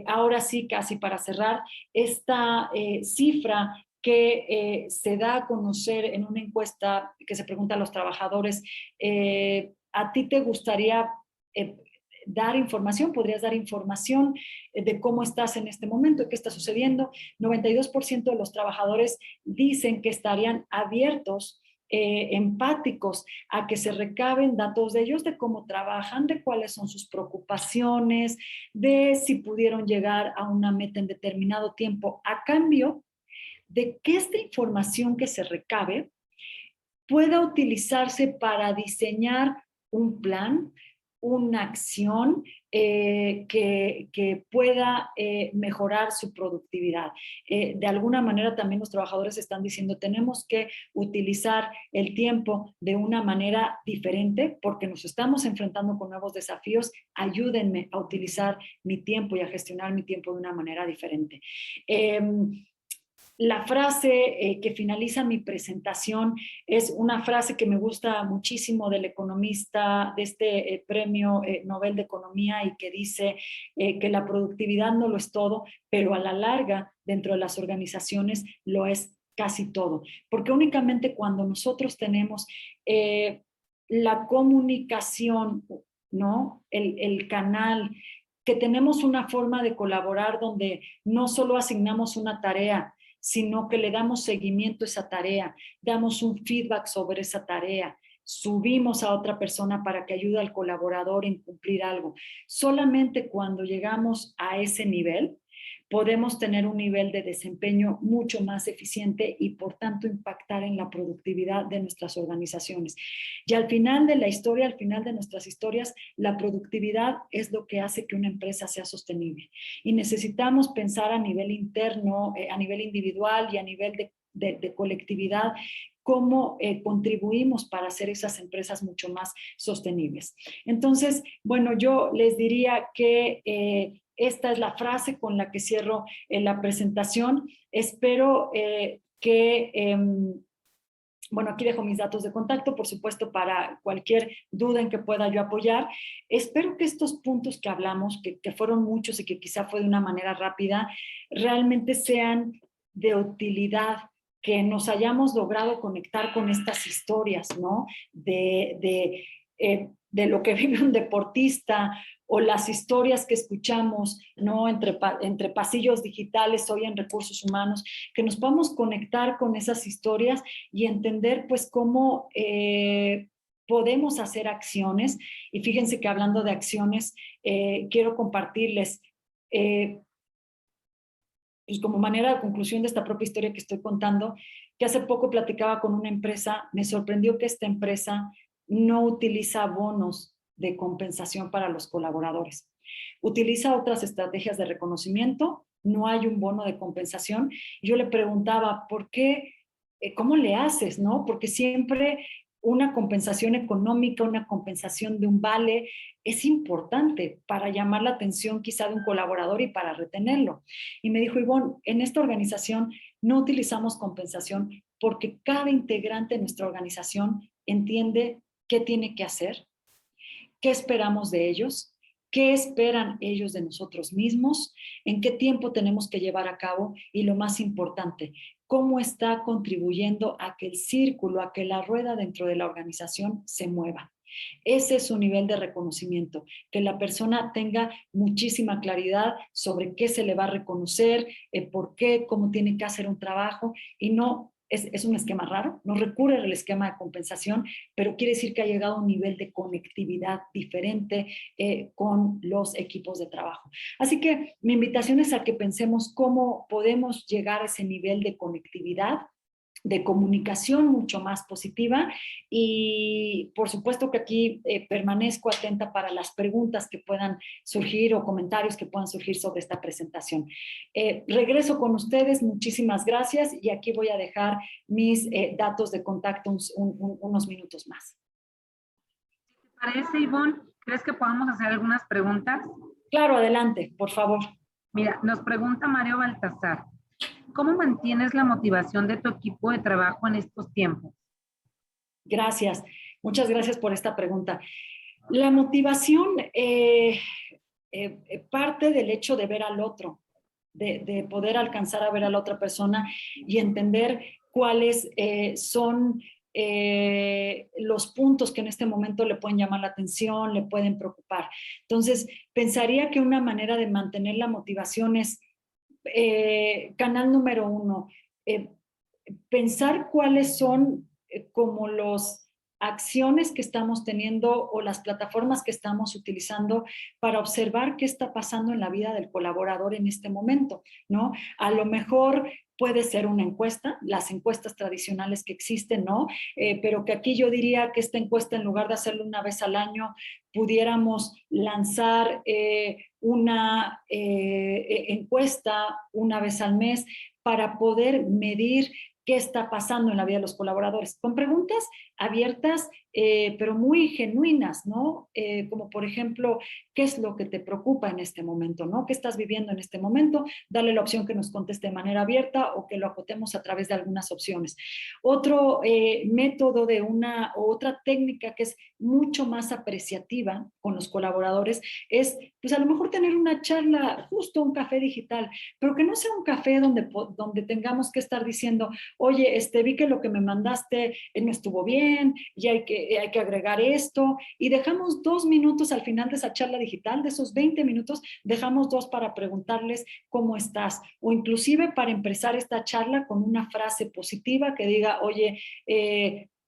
Ahora sí, casi para cerrar, esta cifra que se da a conocer en una encuesta que se pregunta a los trabajadores, ¿a ti te gustaría dar información? ¿Podrías dar información de cómo estás en este momento, qué está sucediendo? 92% de los trabajadores dicen que estarían abiertos, empáticos a que se recaben datos de ellos, de cómo trabajan, de cuáles son sus preocupaciones, de si pudieron llegar a una meta en determinado tiempo, a cambio de que esta información que se recabe pueda utilizarse para diseñar un plan, una acción que pueda mejorar su productividad. De alguna manera también los trabajadores están diciendo, tenemos que utilizar el tiempo de una manera diferente porque nos estamos enfrentando con nuevos desafíos. Ayúdenme a utilizar mi tiempo y a gestionar mi tiempo de una manera diferente. La frase que finaliza mi presentación es una frase que me gusta muchísimo del economista de este premio Nobel de Economía, y que dice que la productividad no lo es todo, pero a la larga dentro de las organizaciones lo es casi todo. Porque únicamente cuando nosotros tenemos la comunicación, ¿no? El canal, que tenemos una forma de colaborar donde no solo asignamos una tarea, sino que le damos seguimiento a esa tarea, damos un feedback sobre esa tarea, subimos a otra persona para que ayude al colaborador en cumplir algo. Solamente cuando llegamos a ese nivel, podemos tener un nivel de desempeño mucho más eficiente y por tanto impactar en la productividad de nuestras organizaciones. Y al final de la historia, al final de nuestras historias, la productividad es lo que hace que una empresa sea sostenible. Y necesitamos pensar a nivel interno, a nivel individual y a nivel de colectividad, cómo contribuimos para hacer esas empresas mucho más sostenibles. Entonces, bueno, yo les diría que esta es la frase con la que cierro la presentación. Espero bueno, aquí dejo mis datos de contacto, por supuesto, para cualquier duda en que pueda yo apoyar. Espero que estos puntos que hablamos, que fueron muchos y que quizá fue de una manera rápida, realmente sean de utilidad, que nos hayamos logrado conectar con estas historias, ¿no? De lo que vive un deportista o las historias que escuchamos, ¿no? Entre pasillos digitales hoy en recursos humanos, que nos podamos conectar con esas historias y entender pues cómo podemos hacer acciones. Y fíjense que hablando de acciones, quiero compartirles pues como manera de conclusión de esta propia historia que estoy contando, que hace poco platicaba con una empresa, me sorprendió que esta empresa no utiliza bonos de compensación para los colaboradores. Utiliza otras estrategias de reconocimiento, no hay un bono de compensación. Yo le preguntaba, ¿por qué? ¿Cómo le haces, no? Porque siempre una compensación económica, una compensación de un vale, es importante para llamar la atención quizá de un colaborador y para retenerlo. Y me dijo, Ivonne, en esta organización no utilizamos compensación porque cada integrante de nuestra organización entiende qué tiene que hacer, qué esperamos de ellos, qué esperan ellos de nosotros mismos, en qué tiempo tenemos que llevar a cabo y lo más importante, cómo está contribuyendo a que el círculo, a que la rueda dentro de la organización se mueva. Ese es su nivel de reconocimiento, que la persona tenga muchísima claridad sobre qué se le va a reconocer, por qué, cómo tiene que hacer un trabajo y no es un esquema raro, no recurre al esquema de compensación, pero quiere decir que ha llegado a un nivel de conectividad diferente con los equipos de trabajo. Así que mi invitación es a que pensemos cómo podemos llegar a ese nivel de conectividad, de comunicación mucho más positiva y por supuesto que aquí permanezco atenta para las preguntas que puedan surgir o comentarios que puedan surgir sobre esta presentación. Regreso con ustedes, muchísimas gracias y aquí voy a dejar mis datos de contacto unos minutos más. ¿Te parece, Ivonne? ¿Crees que podamos hacer algunas preguntas? Claro, adelante, por favor. Mira, nos pregunta Mario Baltasar. ¿Cómo mantienes la motivación de tu equipo de trabajo en estos tiempos? Gracias. Muchas gracias por esta pregunta. La motivación parte del hecho de ver al otro, de poder alcanzar a ver a la otra persona y entender cuáles son los puntos que en este momento le pueden llamar la atención, le pueden preocupar. Entonces, pensaría que una manera de mantener la motivación es canal número 1, pensar cuáles son como las acciones que estamos teniendo o las plataformas que estamos utilizando para observar qué está pasando en la vida del colaborador en este momento, ¿no? A lo mejor puede ser una encuesta, las encuestas tradicionales que existen, ¿no? Pero que aquí yo diría que esta encuesta, en lugar de hacerlo una vez al año, pudiéramos lanzar una encuesta una vez al mes para poder medir qué está pasando en la vida de los colaboradores, con preguntas abiertas, pero muy genuinas, ¿no? Como por ejemplo, ¿qué es lo que te preocupa en este momento, ¿no? ¿Qué estás viviendo en este momento? Dale la opción que nos conteste de manera abierta o que lo acotemos a través de algunas opciones. Otro método de otra técnica que es mucho más apreciativa con los colaboradores es, pues a lo mejor tener una charla, justo un café digital, pero que no sea un café donde tengamos que estar diciendo, oye, vi que lo que me mandaste no estuvo bien, y hay que agregar esto, y dejamos 2 minutos al final de esa charla digital, de esos 20 minutos, dejamos 2 para preguntarles cómo estás, o inclusive para empezar esta charla con una frase positiva que diga, oye,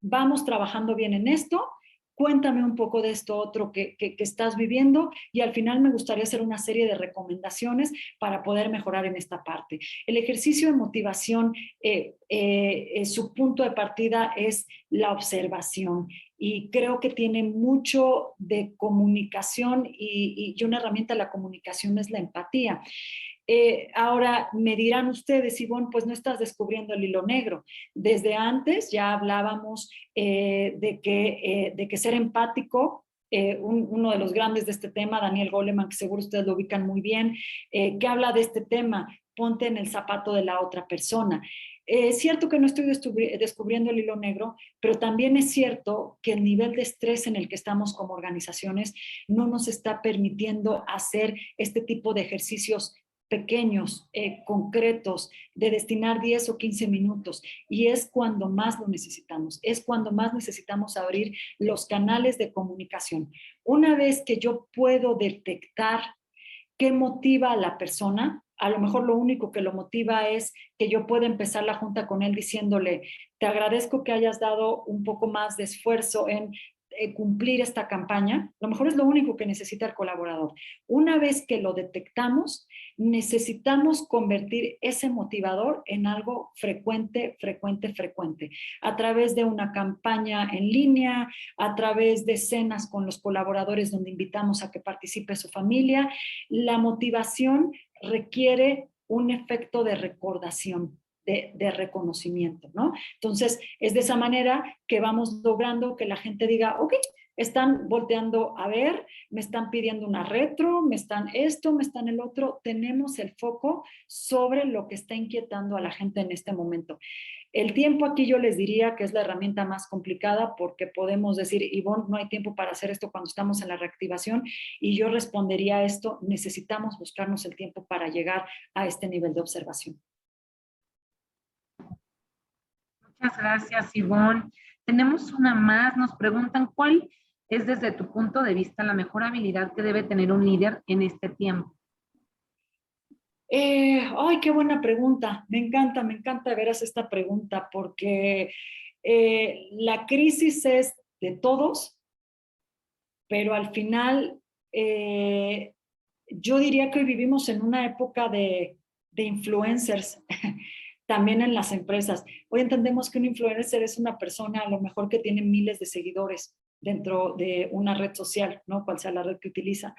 vamos trabajando bien en esto, cuéntame un poco de esto otro que estás viviendo, y al final me gustaría hacer una serie de recomendaciones para poder mejorar en esta parte. El ejercicio de motivación, su punto de partida es la observación, y creo que tiene mucho de comunicación, y una herramienta de la comunicación es la empatía. Ahora me dirán ustedes, Ivonne, pues no estás descubriendo el hilo negro. Desde antes ya hablábamos de que ser empático, uno de los grandes de este tema, Daniel Goleman, que seguro ustedes lo ubican muy bien, que habla de este tema, ponte en el zapato de la otra persona. Es cierto que no estoy descubriendo el hilo negro, pero también es cierto que el nivel de estrés en el que estamos como organizaciones no nos está permitiendo hacer este tipo de ejercicios pequeños, concretos, de destinar 10 o 15 minutos, y es cuando más lo necesitamos, es cuando más necesitamos abrir los canales de comunicación. Una vez que yo puedo detectar qué motiva a la persona, a lo mejor lo único que lo motiva es que yo pueda empezar la junta con él diciéndole, te agradezco que hayas dado un poco más de esfuerzo en cumplir esta campaña. A lo mejor es lo único que necesita el colaborador. Una vez que lo detectamos, necesitamos convertir ese motivador en algo frecuente, a través de una campaña en línea, a través de cenas con los colaboradores donde invitamos a que participe su familia. La motivación requiere un efecto de recordación, de reconocimiento, ¿no? Entonces, es de esa manera que vamos logrando que la gente diga, ok, están volteando a ver, me están pidiendo una retro, me están esto, me están el otro. Tenemos el foco sobre lo que está inquietando a la gente en este momento. El tiempo aquí yo les diría que es la herramienta más complicada, porque podemos decir, Ivonne, no hay tiempo para hacer esto cuando estamos en la reactivación, y yo respondería a esto, necesitamos buscarnos el tiempo para llegar a este nivel de observación. Muchas gracias, Ivonne. Tenemos una más. Nos preguntan, ¿cuál es desde tu punto de vista la mejor habilidad que debe tener un líder en este tiempo? Ay, qué buena pregunta. Me encanta veras esta pregunta, porque la crisis es de todos, pero al final yo diría que hoy vivimos en una época de influencers. También en las empresas. Hoy entendemos que un influencer es una persona a lo mejor que tiene miles de seguidores dentro de una red social, ¿no? Cual sea la red que utiliza.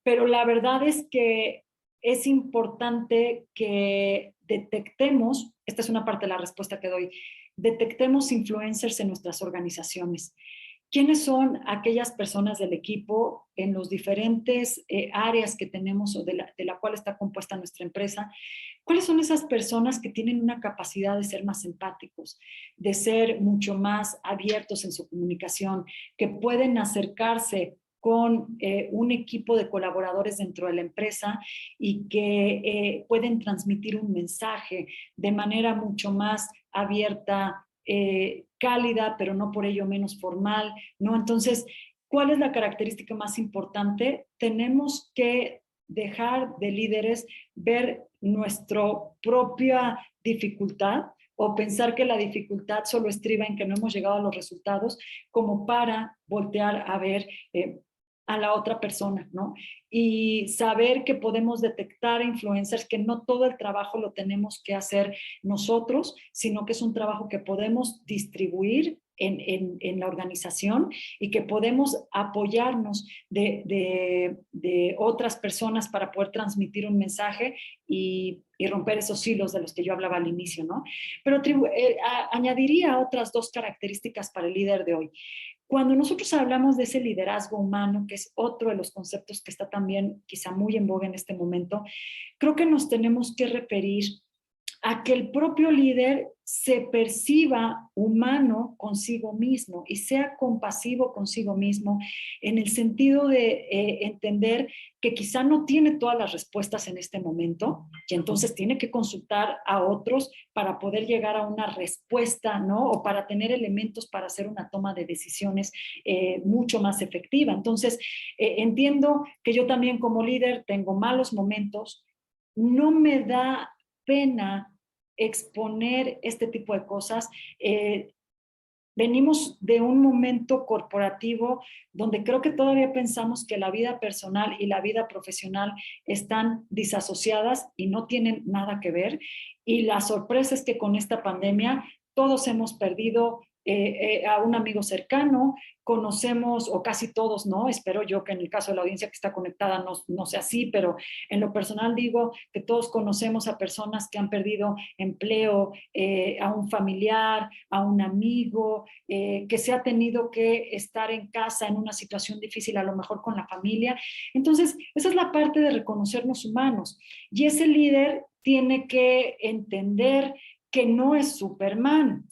Pero la verdad es que es importante que detectemos, esta es una parte de la respuesta que doy, detectemos influencers en nuestras organizaciones. ¿Quiénes son aquellas personas del equipo en los diferentes áreas que tenemos, o de la cual está compuesta nuestra empresa? ¿Cuáles son esas personas que tienen una capacidad de ser más empáticos, de ser mucho más abiertos en su comunicación, que pueden acercarse con un equipo de colaboradores dentro de la empresa y que pueden transmitir un mensaje de manera mucho más abierta, cálida, pero no por ello menos formal, ¿no? Entonces, ¿cuál es la característica más importante? Tenemos que dejar de líderes ver nuestra propia dificultad, o pensar que la dificultad solo estriba en que no hemos llegado a los resultados, como para voltear a ver a la otra persona, ¿no? Y saber que podemos detectar influencers, que no todo el trabajo lo tenemos que hacer nosotros, sino que es un trabajo que podemos distribuir en la organización, y que podemos apoyarnos de otras personas para poder transmitir un mensaje y romper esos hilos de los que yo hablaba al inicio, ¿no? Pero añadiría otras 2 características para el líder de hoy. Cuando nosotros hablamos de ese liderazgo humano, que es otro de los conceptos que está también quizá muy en boga en este momento, creo que nos tenemos que referir a que el propio líder se perciba humano consigo mismo y sea compasivo consigo mismo, en el sentido de entender que quizá no tiene todas las respuestas en este momento y entonces tiene que consultar a otros para poder llegar a una respuesta, ¿no? O para tener elementos para hacer una toma de decisiones mucho más efectiva. Entonces, entiendo que yo también como líder tengo malos momentos, no me da pena exponer este tipo de cosas. Venimos de un momento corporativo donde creo que todavía pensamos que la vida personal y la vida profesional están disasociadas y no tienen nada que ver. Y la sorpresa es que con esta pandemia todos hemos perdido a un amigo cercano, conocemos, o casi todos, ¿no? Espero yo que en el caso de la audiencia que está conectada no sea así, pero en lo personal digo que todos conocemos a personas que han perdido empleo, a un familiar, a un amigo, que se ha tenido que estar en casa en una situación difícil, a lo mejor con la familia. Entonces, esa es la parte de reconocernos humanos. Y ese líder tiene que entender que no es Superman.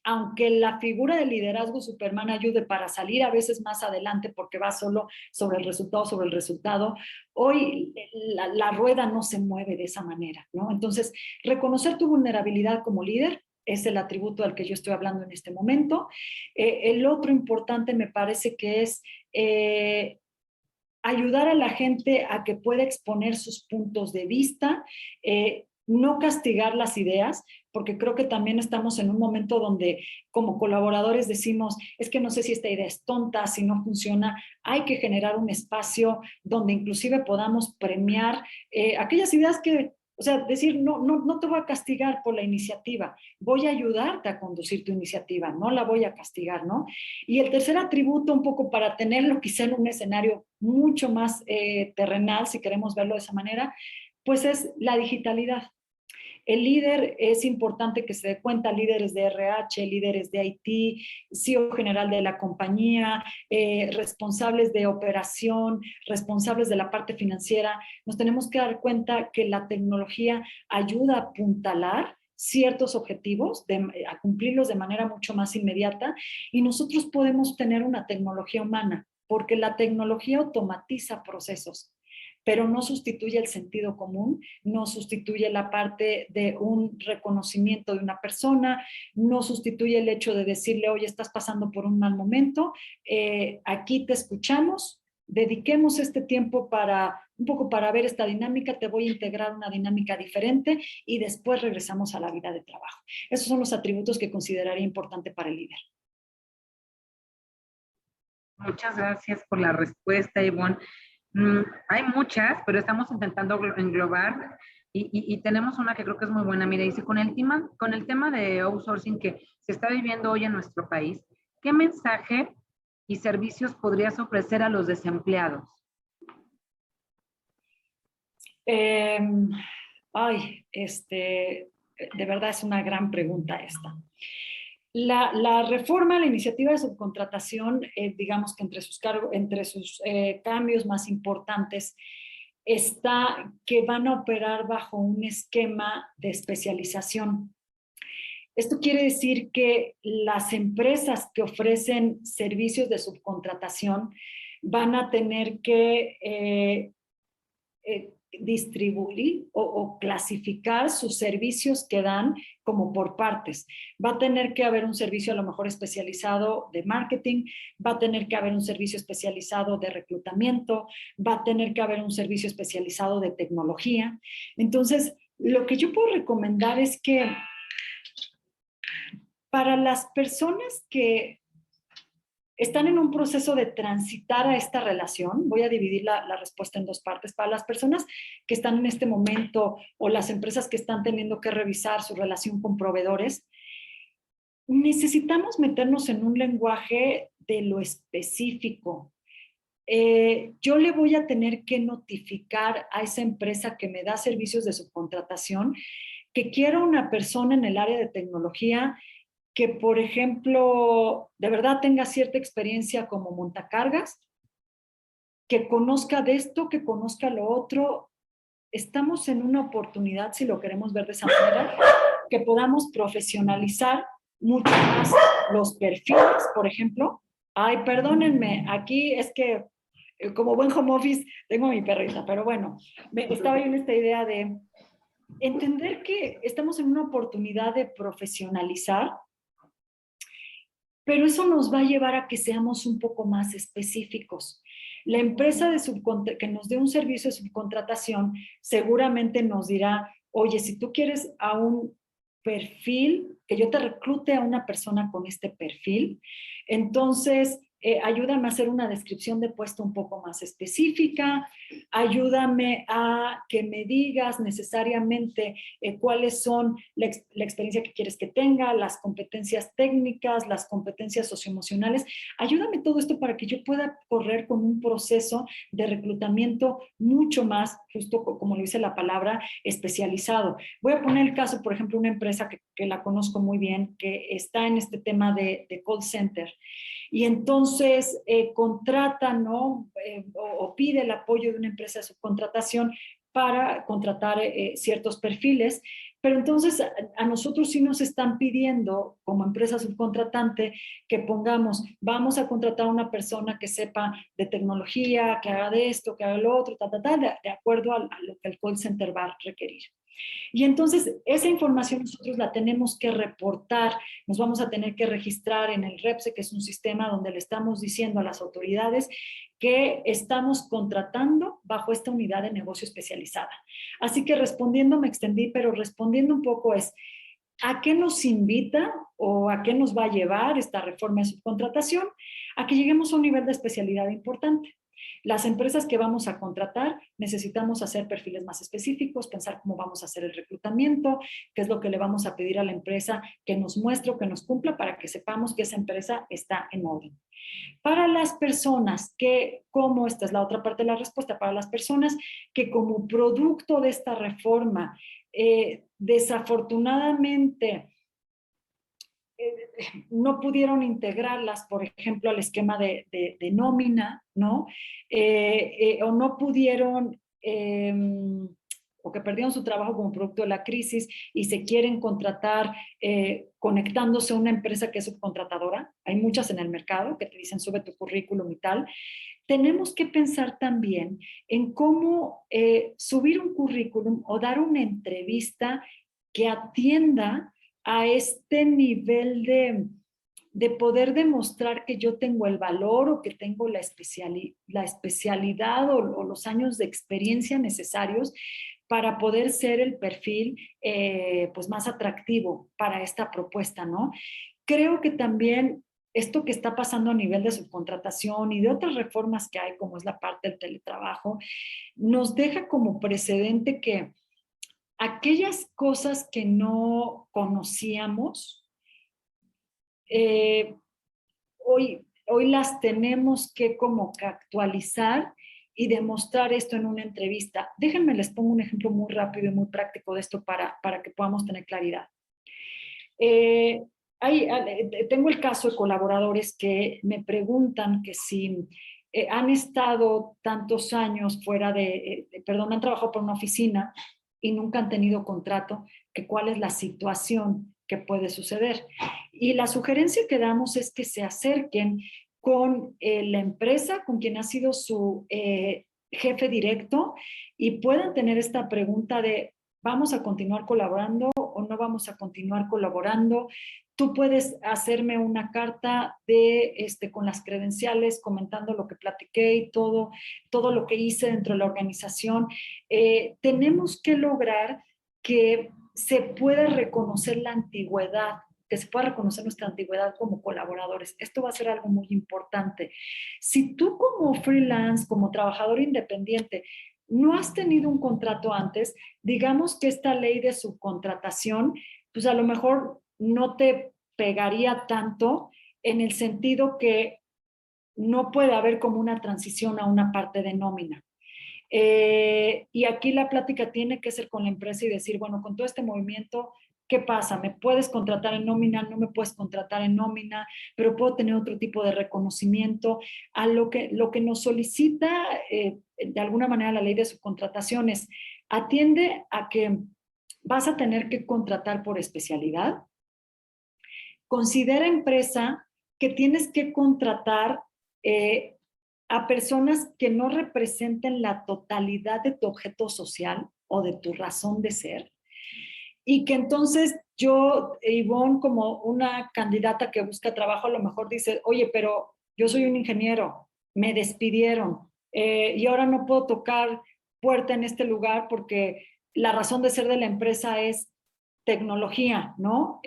Aunque la figura de liderazgo Superman ayude para salir a veces más adelante porque va solo sobre el resultado, hoy la rueda no se mueve de esa manera, ¿no? Entonces, reconocer tu vulnerabilidad como líder es el atributo al que yo estoy hablando en este momento. El otro importante me parece que es ayudar a la gente a que pueda exponer sus puntos de vista, no castigar las ideas, porque creo que también estamos en un momento donde como colaboradores decimos, es que no sé si esta idea es tonta, si no funciona. Hay que generar un espacio donde inclusive podamos premiar aquellas ideas que, o sea, decir, no te voy a castigar por la iniciativa, voy a ayudarte a conducir tu iniciativa, no la voy a castigar, ¿no? Y el tercer atributo, un poco para tenerlo quizá en un escenario mucho más terrenal, si queremos verlo de esa manera, pues es la digitalidad. El líder es importante que se dé cuenta, líderes de RH, líderes de IT, CEO general de la compañía, responsables de operación, responsables de la parte financiera. Nos tenemos que dar cuenta que la tecnología ayuda a apuntalar ciertos objetivos, a cumplirlos de manera mucho más inmediata, y nosotros podemos tener una tecnología humana, porque la tecnología automatiza procesos, pero no sustituye el sentido común, no sustituye la parte de un reconocimiento de una persona, no sustituye el hecho de decirle, oye, estás pasando por un mal momento, aquí te escuchamos, dediquemos este tiempo un poco para ver esta dinámica, te voy a integrar una dinámica diferente y después regresamos a la vida de trabajo. Esos son los atributos que consideraría importante para el líder. Muchas gracias por la respuesta, Ivonne. Hay muchas, pero estamos intentando englobar y tenemos una que creo que es muy buena. Mira, dice, con el tema de outsourcing que se está viviendo hoy en nuestro país, ¿qué mensaje y servicios podrías ofrecer a los desempleados? De verdad es una gran pregunta esta. La reforma, la iniciativa de subcontratación, digamos que entre sus cambios más importantes está que van a operar bajo un esquema de especialización. Esto quiere decir que las empresas que ofrecen servicios de subcontratación van a tener que distribuir o clasificar sus servicios que dan como por partes. Va a tener que haber un servicio a lo mejor especializado de marketing, va a tener que haber un servicio especializado de reclutamiento, va a tener que haber un servicio especializado de tecnología. Entonces, lo que yo puedo recomendar es que para las personas que están en un proceso de transitar a esta relación, voy a dividir la respuesta en dos partes. Para las personas que están en este momento o las empresas que están teniendo que revisar su relación con proveedores, necesitamos meternos en un lenguaje de lo específico. Yo le voy a tener que notificar a esa empresa que me da servicios de subcontratación que quiero una persona en el área de tecnología que, por ejemplo, de verdad tenga cierta experiencia como montacargas, que conozca de esto, que conozca lo otro, estamos en una oportunidad, si lo queremos ver de esa manera, que podamos profesionalizar mucho más los perfiles, por ejemplo. Ay, perdónenme, aquí es que como buen home office tengo a mi perrita, pero bueno, estaba yo en esta idea de entender que estamos en una oportunidad de profesionalizar, pero eso nos va a llevar a que seamos un poco más específicos. La empresa que nos dé un servicio de subcontratación seguramente nos dirá, oye, si tú quieres a un perfil, que yo te reclute a una persona con este perfil, entonces ayúdame a hacer una descripción de puesto un poco más específica, ayúdame a que me digas necesariamente cuáles son la experiencia que quieres que tenga, las competencias técnicas, las competencias socioemocionales. Ayúdame todo esto para que yo pueda correr con un proceso de reclutamiento mucho más, justo como lo dice la palabra, especializado. Voy a poner el caso, por ejemplo, una empresa que la conozco muy bien, que está en este tema de call center. Y entonces contrata, ¿no? O pide el apoyo de una empresa de subcontratación para contratar ciertos perfiles, pero entonces a nosotros sí nos están pidiendo como empresa subcontratante que pongamos, vamos a contratar a una persona que sepa de tecnología, que haga de esto, que haga lo otro, de acuerdo a lo que el call center va a requerir. Y entonces esa información nosotros la tenemos que reportar, nos vamos a tener que registrar en el REPSE, que es un sistema donde le estamos diciendo a las autoridades que estamos contratando bajo esta unidad de negocio especializada. Así que respondiendo, me extendí, pero respondiendo un poco es, ¿a qué nos invita o a qué nos va a llevar esta reforma de subcontratación? A que lleguemos a un nivel de especialidad importante. Las empresas que vamos a contratar necesitamos hacer perfiles más específicos, pensar cómo vamos a hacer el reclutamiento, qué es lo que le vamos a pedir a la empresa que nos muestre o que nos cumpla para que sepamos que esa empresa está en orden. Para las personas que, como esta es la otra parte de la respuesta, para las personas que como producto de esta reforma, desafortunadamente, no pudieron integrarlas, por ejemplo, al esquema de nómina, ¿no? O no pudieron, o que perdieron su trabajo como producto de la crisis y se quieren contratar conectándose a una empresa que es subcontratadora. Hay muchas en el mercado que te dicen sube tu currículum y tal. Tenemos que pensar también en cómo subir un currículum o dar una entrevista que atienda a este nivel de poder demostrar que yo tengo el valor o que tengo la especialidad o los años de experiencia necesarios para poder ser el perfil pues más atractivo para esta propuesta, ¿no? Creo que también esto que está pasando a nivel de subcontratación y de otras reformas que hay, como es la parte del teletrabajo, nos deja como precedente que aquellas cosas que no conocíamos, hoy las tenemos que como que actualizar y demostrar esto en una entrevista. Déjenme les pongo un ejemplo muy rápido y muy práctico de esto para que podamos tener claridad. Tengo el caso de colaboradores que me preguntan que si han estado tantos años fuera han trabajado por una oficina y nunca han tenido contrato, que cuál es la situación que puede suceder. Y la sugerencia que damos es que se acerquen con la empresa, con quien ha sido su jefe directo, y puedan tener esta pregunta de, ¿vamos a continuar colaborando o no vamos a continuar colaborando? Tú puedes hacerme una carta con las credenciales, comentando lo que platiqué y todo lo que hice dentro de la organización. Tenemos que lograr que se pueda reconocer la antigüedad, que se pueda reconocer nuestra antigüedad como colaboradores. Esto va a ser algo muy importante. Si tú como freelance, como trabajador independiente, no has tenido un contrato antes, digamos que esta ley de subcontratación, pues a lo mejor no te pegaría tanto en el sentido que no puede haber como una transición a una parte de nómina. Y aquí la plática tiene que ser con la empresa y decir, bueno, con todo este movimiento, ¿qué pasa? ¿Me puedes contratar en nómina? ¿No me puedes contratar en nómina? Pero puedo tener otro tipo de reconocimiento. A lo que nos solicita de alguna manera la ley de subcontrataciones, atiende a que vas a tener que contratar por especialidad. Considera empresa que tienes que contratar a personas que no representen la totalidad de tu objeto social o de tu razón de ser. Y que entonces yo, Ivonne, como una candidata que busca trabajo, a lo mejor dice, oye, pero yo soy un ingeniero, me despidieron y ahora no puedo tocar puerta en este lugar porque la razón de ser de la empresa es tecnología, ¿no?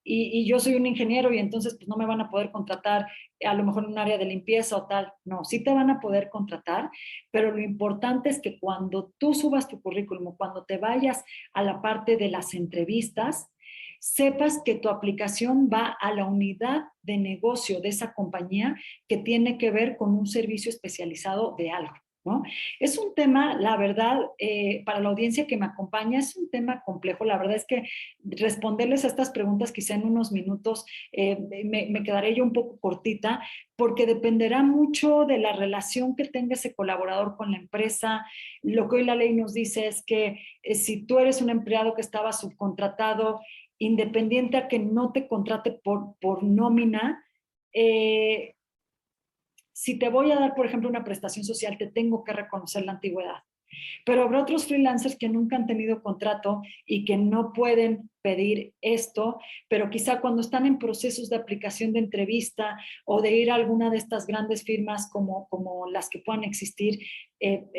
Y yo soy un ingeniero y entonces pues no me van a poder contratar a lo mejor en un área de limpieza o tal. No, sí te van a poder contratar, pero lo importante es que cuando tú subas tu currículum, cuando te vayas a la parte de las entrevistas, sepas que tu aplicación va a la unidad de negocio de esa compañía que tiene que ver con un servicio especializado de algo, ¿no? Es un tema, la verdad, para la audiencia que me acompaña, es un tema complejo. La verdad es que responderles a estas preguntas quizá en unos minutos me quedaré yo un poco cortita, porque dependerá mucho de la relación que tenga ese colaborador con la empresa. Lo que hoy la ley nos dice es que si tú eres un empleado que estaba subcontratado, independiente a que no te contrate por nómina, si te voy a dar, por ejemplo, una prestación social, te tengo que reconocer la antigüedad. Pero habrá otros freelancers que nunca han tenido contrato y que no pueden pedir esto, pero quizá cuando están en procesos de aplicación de entrevista o de ir a alguna de estas grandes firmas como las que puedan existir,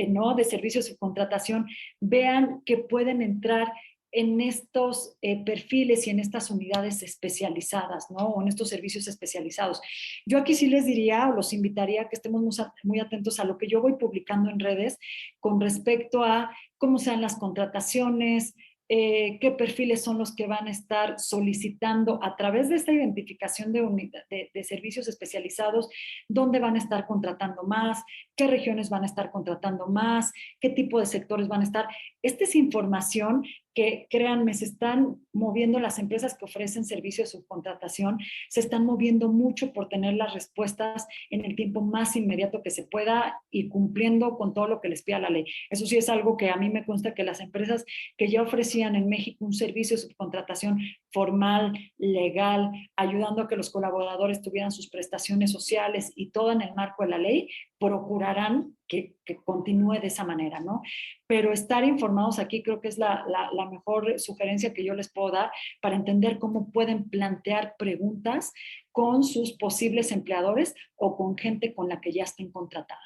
¿no? De servicios de subcontratación, vean que pueden entrar en estos perfiles y en estas unidades especializadas, ¿no? O en estos servicios especializados. Yo aquí sí les diría o los invitaría a que estemos muy atentos a lo que yo voy publicando en redes con respecto a cómo sean las contrataciones, qué perfiles son los que van a estar solicitando a través de esta identificación de servicios especializados, dónde van a estar contratando más, qué regiones van a estar contratando más, qué tipo de sectores van a estar. Esta es información que, créanme, se están moviendo las empresas que ofrecen servicios de subcontratación, se están moviendo mucho por tener las respuestas en el tiempo más inmediato que se pueda y cumpliendo con todo lo que les pida la ley. Eso sí es algo que a mí me consta que las empresas que ya ofrecían en México un servicio de subcontratación formal, legal, ayudando a que los colaboradores tuvieran sus prestaciones sociales y todo en el marco de la ley, procurarán que continúe de esa manera, ¿no? Pero estar informados aquí creo que es la mejor sugerencia que yo les puedo dar para entender cómo pueden plantear preguntas con sus posibles empleadores o con gente con la que ya estén contratada.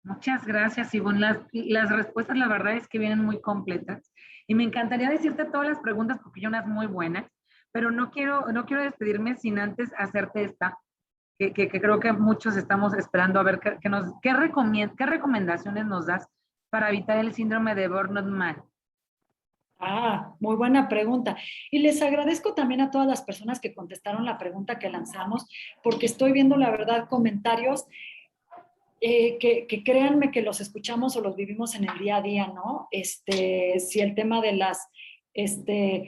Muchas gracias, Ivonne. Las respuestas, la verdad es que vienen muy completas. Y me encantaría decirte todas las preguntas porque hay unas muy buenas, pero no quiero despedirme sin antes hacerte esta, que creo que muchos estamos esperando a ver qué recomendaciones nos das para evitar el síndrome de burnout mal. Muy buena pregunta. Y les agradezco también a todas las personas que contestaron la pregunta que lanzamos, porque estoy viendo, la verdad, comentarios que créanme que los escuchamos o los vivimos en el día a día, ¿no? Si el tema de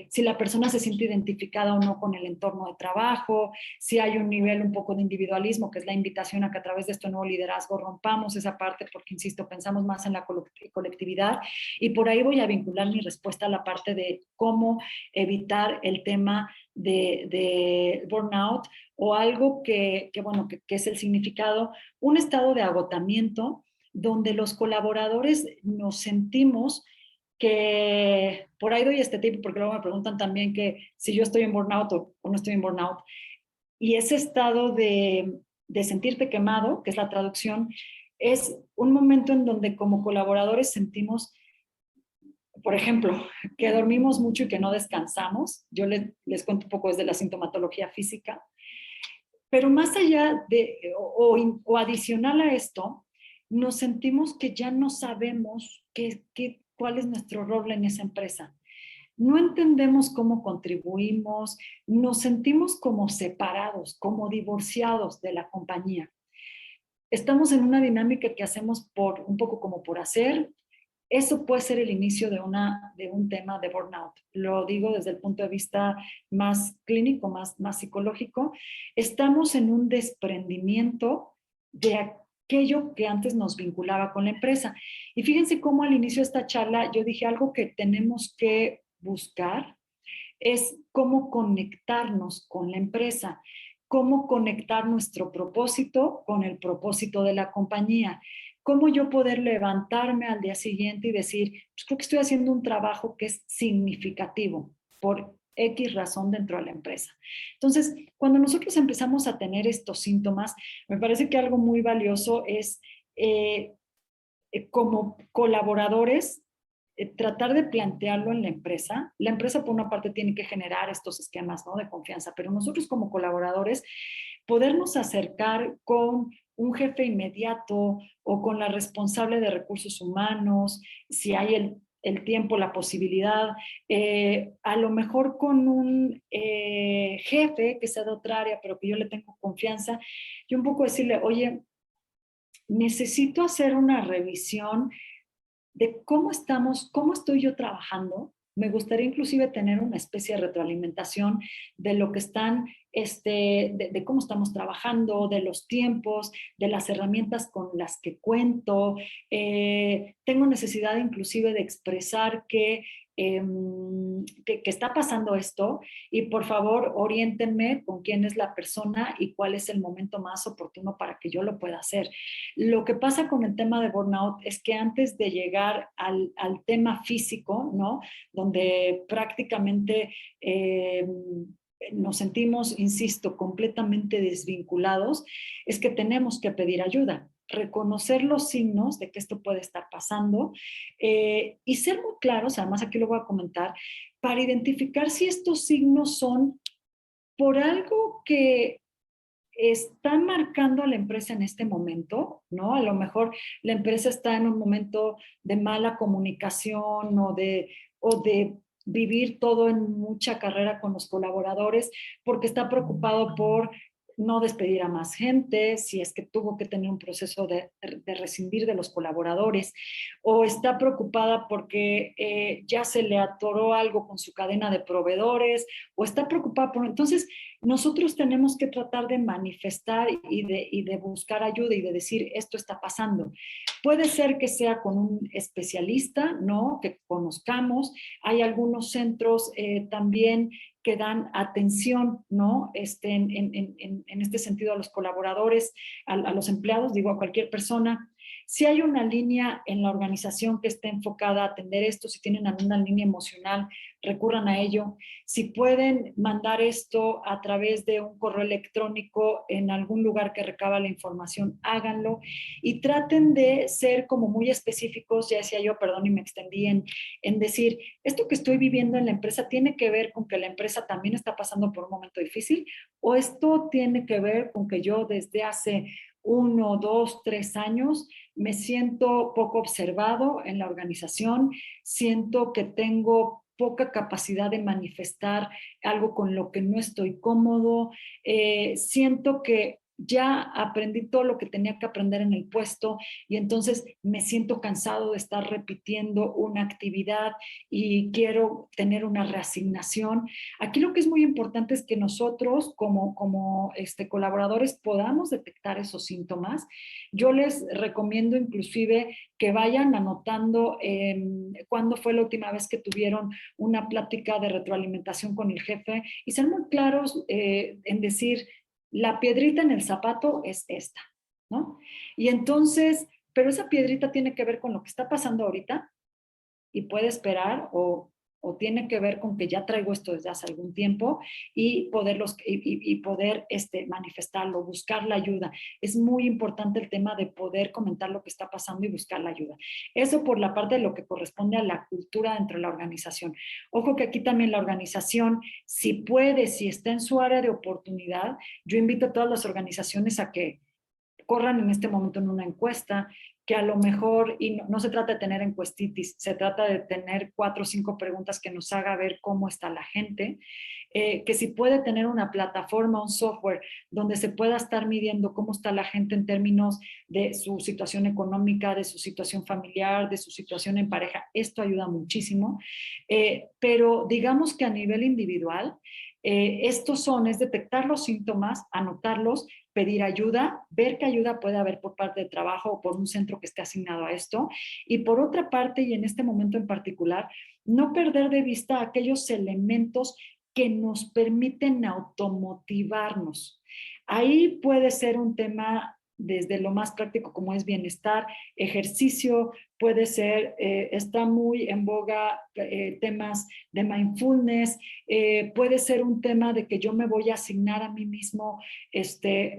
si la persona se siente identificada o no con el entorno de trabajo, si hay un nivel un poco de individualismo, que es la invitación a que a través de este nuevo liderazgo rompamos esa parte, porque, insisto, pensamos más en la colectividad. Y por ahí voy a vincular mi respuesta a la parte de cómo evitar el tema de burnout o algo que es el significado, un estado de agotamiento donde los colaboradores nos sentimos que, por ahí doy este tip porque luego me preguntan también que si yo estoy en burnout o no estoy en burnout, y ese estado de sentirte quemado, que es la traducción, es un momento en donde como colaboradores sentimos, por ejemplo, que dormimos mucho y que no descansamos. Yo les cuento un poco desde la sintomatología física, pero más allá o adicional a esto, nos sentimos que ya no sabemos cuál es nuestro rol en esa empresa. No entendemos cómo contribuimos, nos sentimos como separados, como divorciados de la compañía. Estamos en una dinámica que hacemos un poco como por hacer. Eso puede ser el inicio de un tema de burnout. Lo digo desde el punto de vista más clínico, más psicológico. Estamos en un desprendimiento aquello que antes nos vinculaba con la empresa. Y fíjense cómo al inicio de esta charla yo dije algo que tenemos que buscar es cómo conectarnos con la empresa, cómo conectar nuestro propósito con el propósito de la compañía, cómo yo poder levantarme al día siguiente y decir, pues creo que estoy haciendo un trabajo que es significativo por X razón dentro de la empresa. Entonces, cuando nosotros empezamos a tener estos síntomas, me parece que algo muy valioso es como colaboradores tratar de plantearlo en la empresa. La empresa, por una parte, tiene que generar estos esquemas, ¿no?, de confianza, pero nosotros como colaboradores, podernos acercar con un jefe inmediato o con la responsable de recursos humanos, si hay el tiempo, la posibilidad, a lo mejor con un jefe que sea de otra área, pero que yo le tengo confianza, y un poco decirle, oye, necesito hacer una revisión de cómo estamos, cómo estoy yo trabajando. Me gustaría inclusive tener una especie de retroalimentación de lo que están, de cómo estamos trabajando, de los tiempos, de las herramientas con las que cuento. Tengo necesidad inclusive de expresar que está pasando esto y por favor oriéntenme con quién es la persona y cuál es el momento más oportuno para que yo lo pueda hacer. Lo que pasa con el tema de burnout es que antes de llegar al tema físico, ¿no?, donde prácticamente nos sentimos, insisto, completamente desvinculados, es que tenemos que pedir ayuda, reconocer los signos de que esto puede estar pasando y ser muy claros, además aquí lo voy a comentar, para identificar si estos signos son por algo que está marcando a la empresa en este momento, ¿no? A lo mejor la empresa está en un momento de mala comunicación o de vivir todo en mucha carrera con los colaboradores porque está preocupado por no despedir a más gente, si es que tuvo que tener un proceso de rescindir de los colaboradores, o está preocupada porque ya se le atoró algo con su cadena de proveedores, o está preocupada por... Entonces, nosotros tenemos que tratar de manifestar y de buscar ayuda y de decir, esto está pasando. Puede ser que sea con un especialista, ¿no?, que conozcamos. Hay algunos centros también que dan atención, ¿no?, en este sentido a los colaboradores, a los empleados, digo, a cualquier persona. Si hay una línea en la organización que esté enfocada a atender esto, si tienen alguna línea emocional, recurran a ello. Si pueden mandar esto a través de un correo electrónico en algún lugar que recaba la información, háganlo y traten de ser como muy específicos, ya decía yo, perdón y me extendí en decir, esto que estoy viviendo en la empresa tiene que ver con que la empresa también está pasando por un momento difícil, o esto tiene que ver con que yo desde hace 1, 2, 3 años me siento poco observado en la organización, siento que tengo poca capacidad de manifestar algo con lo que no estoy cómodo, siento que ya aprendí todo lo que tenía que aprender en el puesto y entonces me siento cansado de estar repitiendo una actividad y quiero tener una reasignación. Aquí lo que es muy importante es que nosotros como colaboradores podamos detectar esos síntomas. Yo les recomiendo inclusive que vayan anotando cuándo fue la última vez que tuvieron una plática de retroalimentación con el jefe y ser muy claros en decir, la piedrita en el zapato es esta, ¿no? Y entonces, pero esa piedrita tiene que ver con lo que está pasando ahorita y puede esperar o tiene que ver con que ya traigo esto desde hace algún tiempo y poder manifestarlo, buscar la ayuda. Es muy importante el tema de poder comentar lo que está pasando y buscar la ayuda. Eso por la parte de lo que corresponde a la cultura dentro de la organización. Ojo que aquí también la organización, si puede, si está en su área de oportunidad, yo invito a todas las organizaciones a que corran en este momento en una encuesta, que a lo mejor, y no se trata de tener encuestitis, se trata de tener 4 o 5 preguntas que nos haga ver cómo está la gente, que si puede tener una plataforma, un software, donde se pueda estar midiendo cómo está la gente en términos de su situación económica, de su situación familiar, de su situación en pareja, esto ayuda muchísimo. Pero digamos que a nivel individual, Es detectar los síntomas, anotarlos, pedir ayuda, ver qué ayuda puede haber por parte de trabajo o por un centro que esté asignado a esto. Y por otra parte, y en este momento en particular, no perder de vista aquellos elementos que nos permiten automotivarnos. Ahí puede ser un tema desde lo más práctico como es bienestar, ejercicio, puede ser, está muy en boga temas de mindfulness, puede ser un tema de que yo me voy a asignar a mí mismo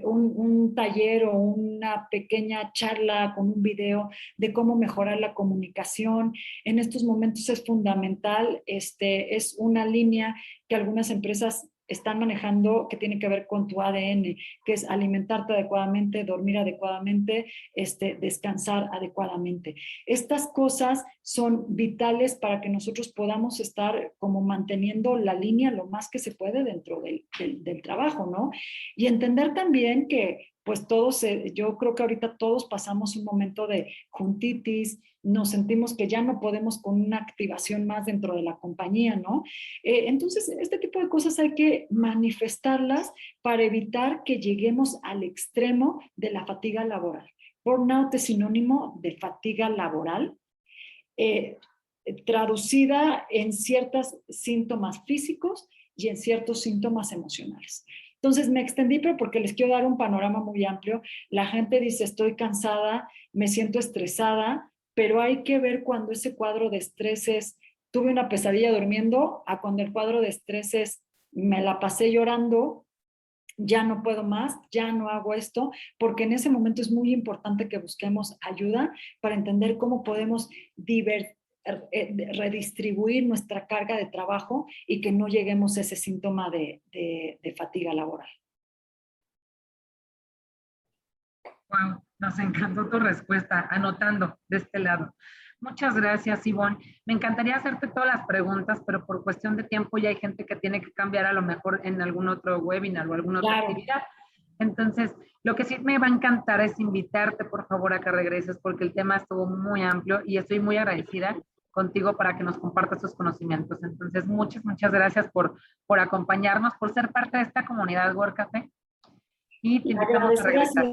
un taller o una pequeña charla con un video de cómo mejorar la comunicación. En estos momentos es fundamental, es una línea que algunas empresas están manejando que tiene que ver con tu ADN, que es alimentarte adecuadamente, dormir adecuadamente, descansar adecuadamente. Estas cosas son vitales para que nosotros podamos estar como manteniendo la línea lo más que se puede dentro del trabajo, ¿no? Y entender también que pues todos, yo creo que ahorita todos pasamos un momento de juntitis, nos sentimos que ya no podemos con una activación más dentro de la compañía, ¿no? Entonces, este tipo de cosas hay que manifestarlas para evitar que lleguemos al extremo de la fatiga laboral. Burnout es sinónimo de fatiga laboral, traducida en ciertos síntomas físicos y en ciertos síntomas emocionales. Entonces me extendí, pero porque les quiero dar un panorama muy amplio. La gente dice, estoy cansada, me siento estresada, pero hay que ver cuando ese cuadro de estrés es, tuve una pesadilla durmiendo, a cuando el cuadro de estrés es, me la pasé llorando, ya no puedo más, ya no hago esto, porque en ese momento es muy importante que busquemos ayuda para entender cómo podemos redistribuir nuestra carga de trabajo y que no lleguemos a ese síntoma de fatiga laboral. Wow, nos encantó tu respuesta, anotando de este lado. Muchas gracias, Ivonne. Me encantaría hacerte todas las preguntas, pero por cuestión de tiempo ya hay gente que tiene que cambiar a lo mejor en algún otro webinar o alguna otra actividad. Entonces, lo que sí me va a encantar es invitarte, por favor, a que regreses, porque el tema estuvo muy amplio y estoy muy agradecida contigo para que nos compartas tus conocimientos. Entonces, muchas gracias por acompañarnos, por ser parte de esta comunidad Work Café. Y te invitamos a regresar.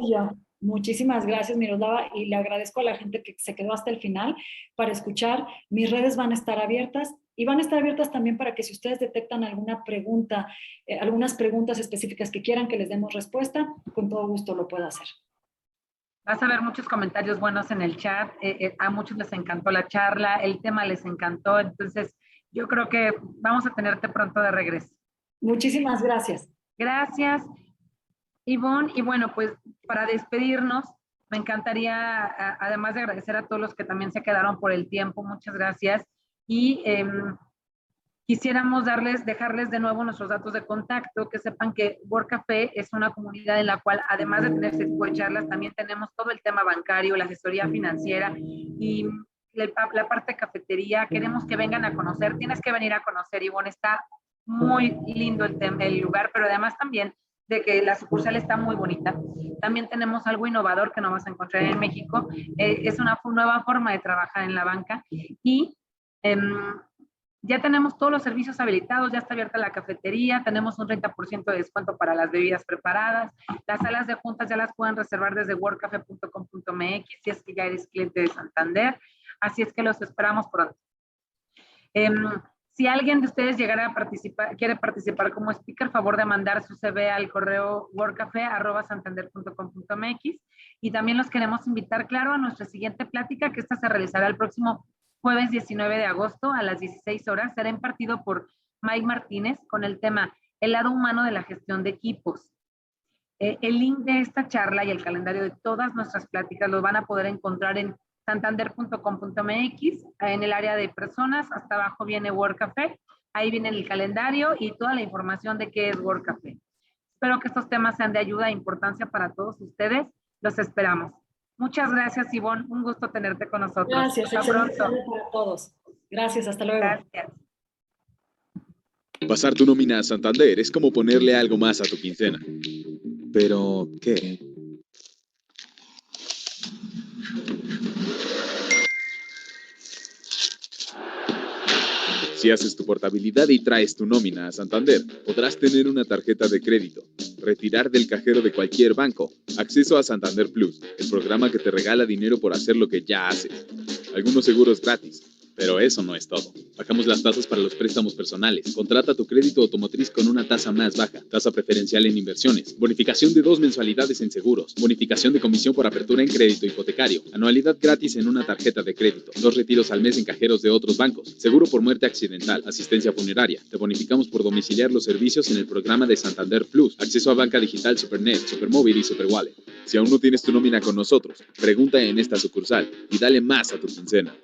Muchísimas gracias, Miroslava, y le agradezco a la gente que se quedó hasta el final para escuchar. Mis redes van a estar abiertas y van a estar abiertas también para que si ustedes detectan alguna pregunta, algunas preguntas específicas que quieran que les demos respuesta, con todo gusto lo puedo hacer. Vas a ver muchos comentarios buenos en el chat. A muchos les encantó la charla, el tema les encantó. Entonces, yo creo que vamos a tenerte pronto de regreso. Muchísimas gracias. Gracias, Ivonne. Y bueno, pues para despedirnos, me encantaría, además de agradecer a todos los que también se quedaron por el tiempo, muchas gracias. Y quisiéramos dejarles de nuevo nuestros datos de contacto, que sepan que Work Café es una comunidad en la cual, además de tener este tipo de charlas, también tenemos todo el tema bancario, la asesoría financiera y la parte de cafetería. Queremos que vengan a conocer, tienes que venir a conocer, Ivonne, está muy lindo el lugar, pero además también de que la sucursal está muy bonita. También tenemos algo innovador que no vas a encontrar en México, es una nueva forma de trabajar en la banca y ya tenemos todos los servicios habilitados, ya está abierta la cafetería, tenemos un 30% de descuento para las bebidas preparadas, las salas de juntas ya las pueden reservar desde workcafe.com.mx si es que ya eres cliente de Santander, así es que los esperamos pronto. Si alguien de ustedes llegara a quiere participar como speaker, favor de mandar su CV al correo workcafe@santander.com.mx y también los queremos invitar, claro, a nuestra siguiente plática, que esta se realizará el próximo jueves 19 de agosto a las 16 horas. Será impartido por Mike Martínez con el tema El lado humano de la gestión de equipos. El link de esta charla y el calendario de todas nuestras pláticas los van a poder encontrar en santander.com.mx, en el área de personas, hasta abajo viene Work Café, ahí viene el calendario y toda la información de qué es Work Café. Espero que estos temas sean de ayuda e importancia para todos ustedes. Los esperamos. Muchas gracias, Ivonne. Un gusto tenerte con nosotros. Gracias. Hasta pronto. Para todos. Gracias. Hasta luego. Gracias. Pasar tu nómina a Santander es como ponerle algo más a tu quincena. ¿Pero qué? Si haces tu portabilidad y traes tu nómina a Santander, podrás tener una tarjeta de crédito, retirar del cajero de cualquier banco, acceso a Santander Plus, el programa que te regala dinero por hacer lo que ya haces. Algunos seguros gratis, pero eso no es todo. Bajamos las tasas para los préstamos personales. Contrata tu crédito automotriz con una tasa más baja, tasa preferencial en inversiones, bonificación de 2 mensualidades en seguros, bonificación de comisión por apertura en crédito hipotecario, anualidad gratis en una tarjeta de crédito, 2 retiros al mes en cajeros de otros bancos, seguro por muerte accidental, asistencia funeraria. Te bonificamos por domiciliar los servicios en el programa de Santander Plus, acceso a banca digital Supernet, Supermóvil y Superwallet. Si aún no tienes tu nómina con nosotros, pregunta en esta sucursal y dale más a tu quincena.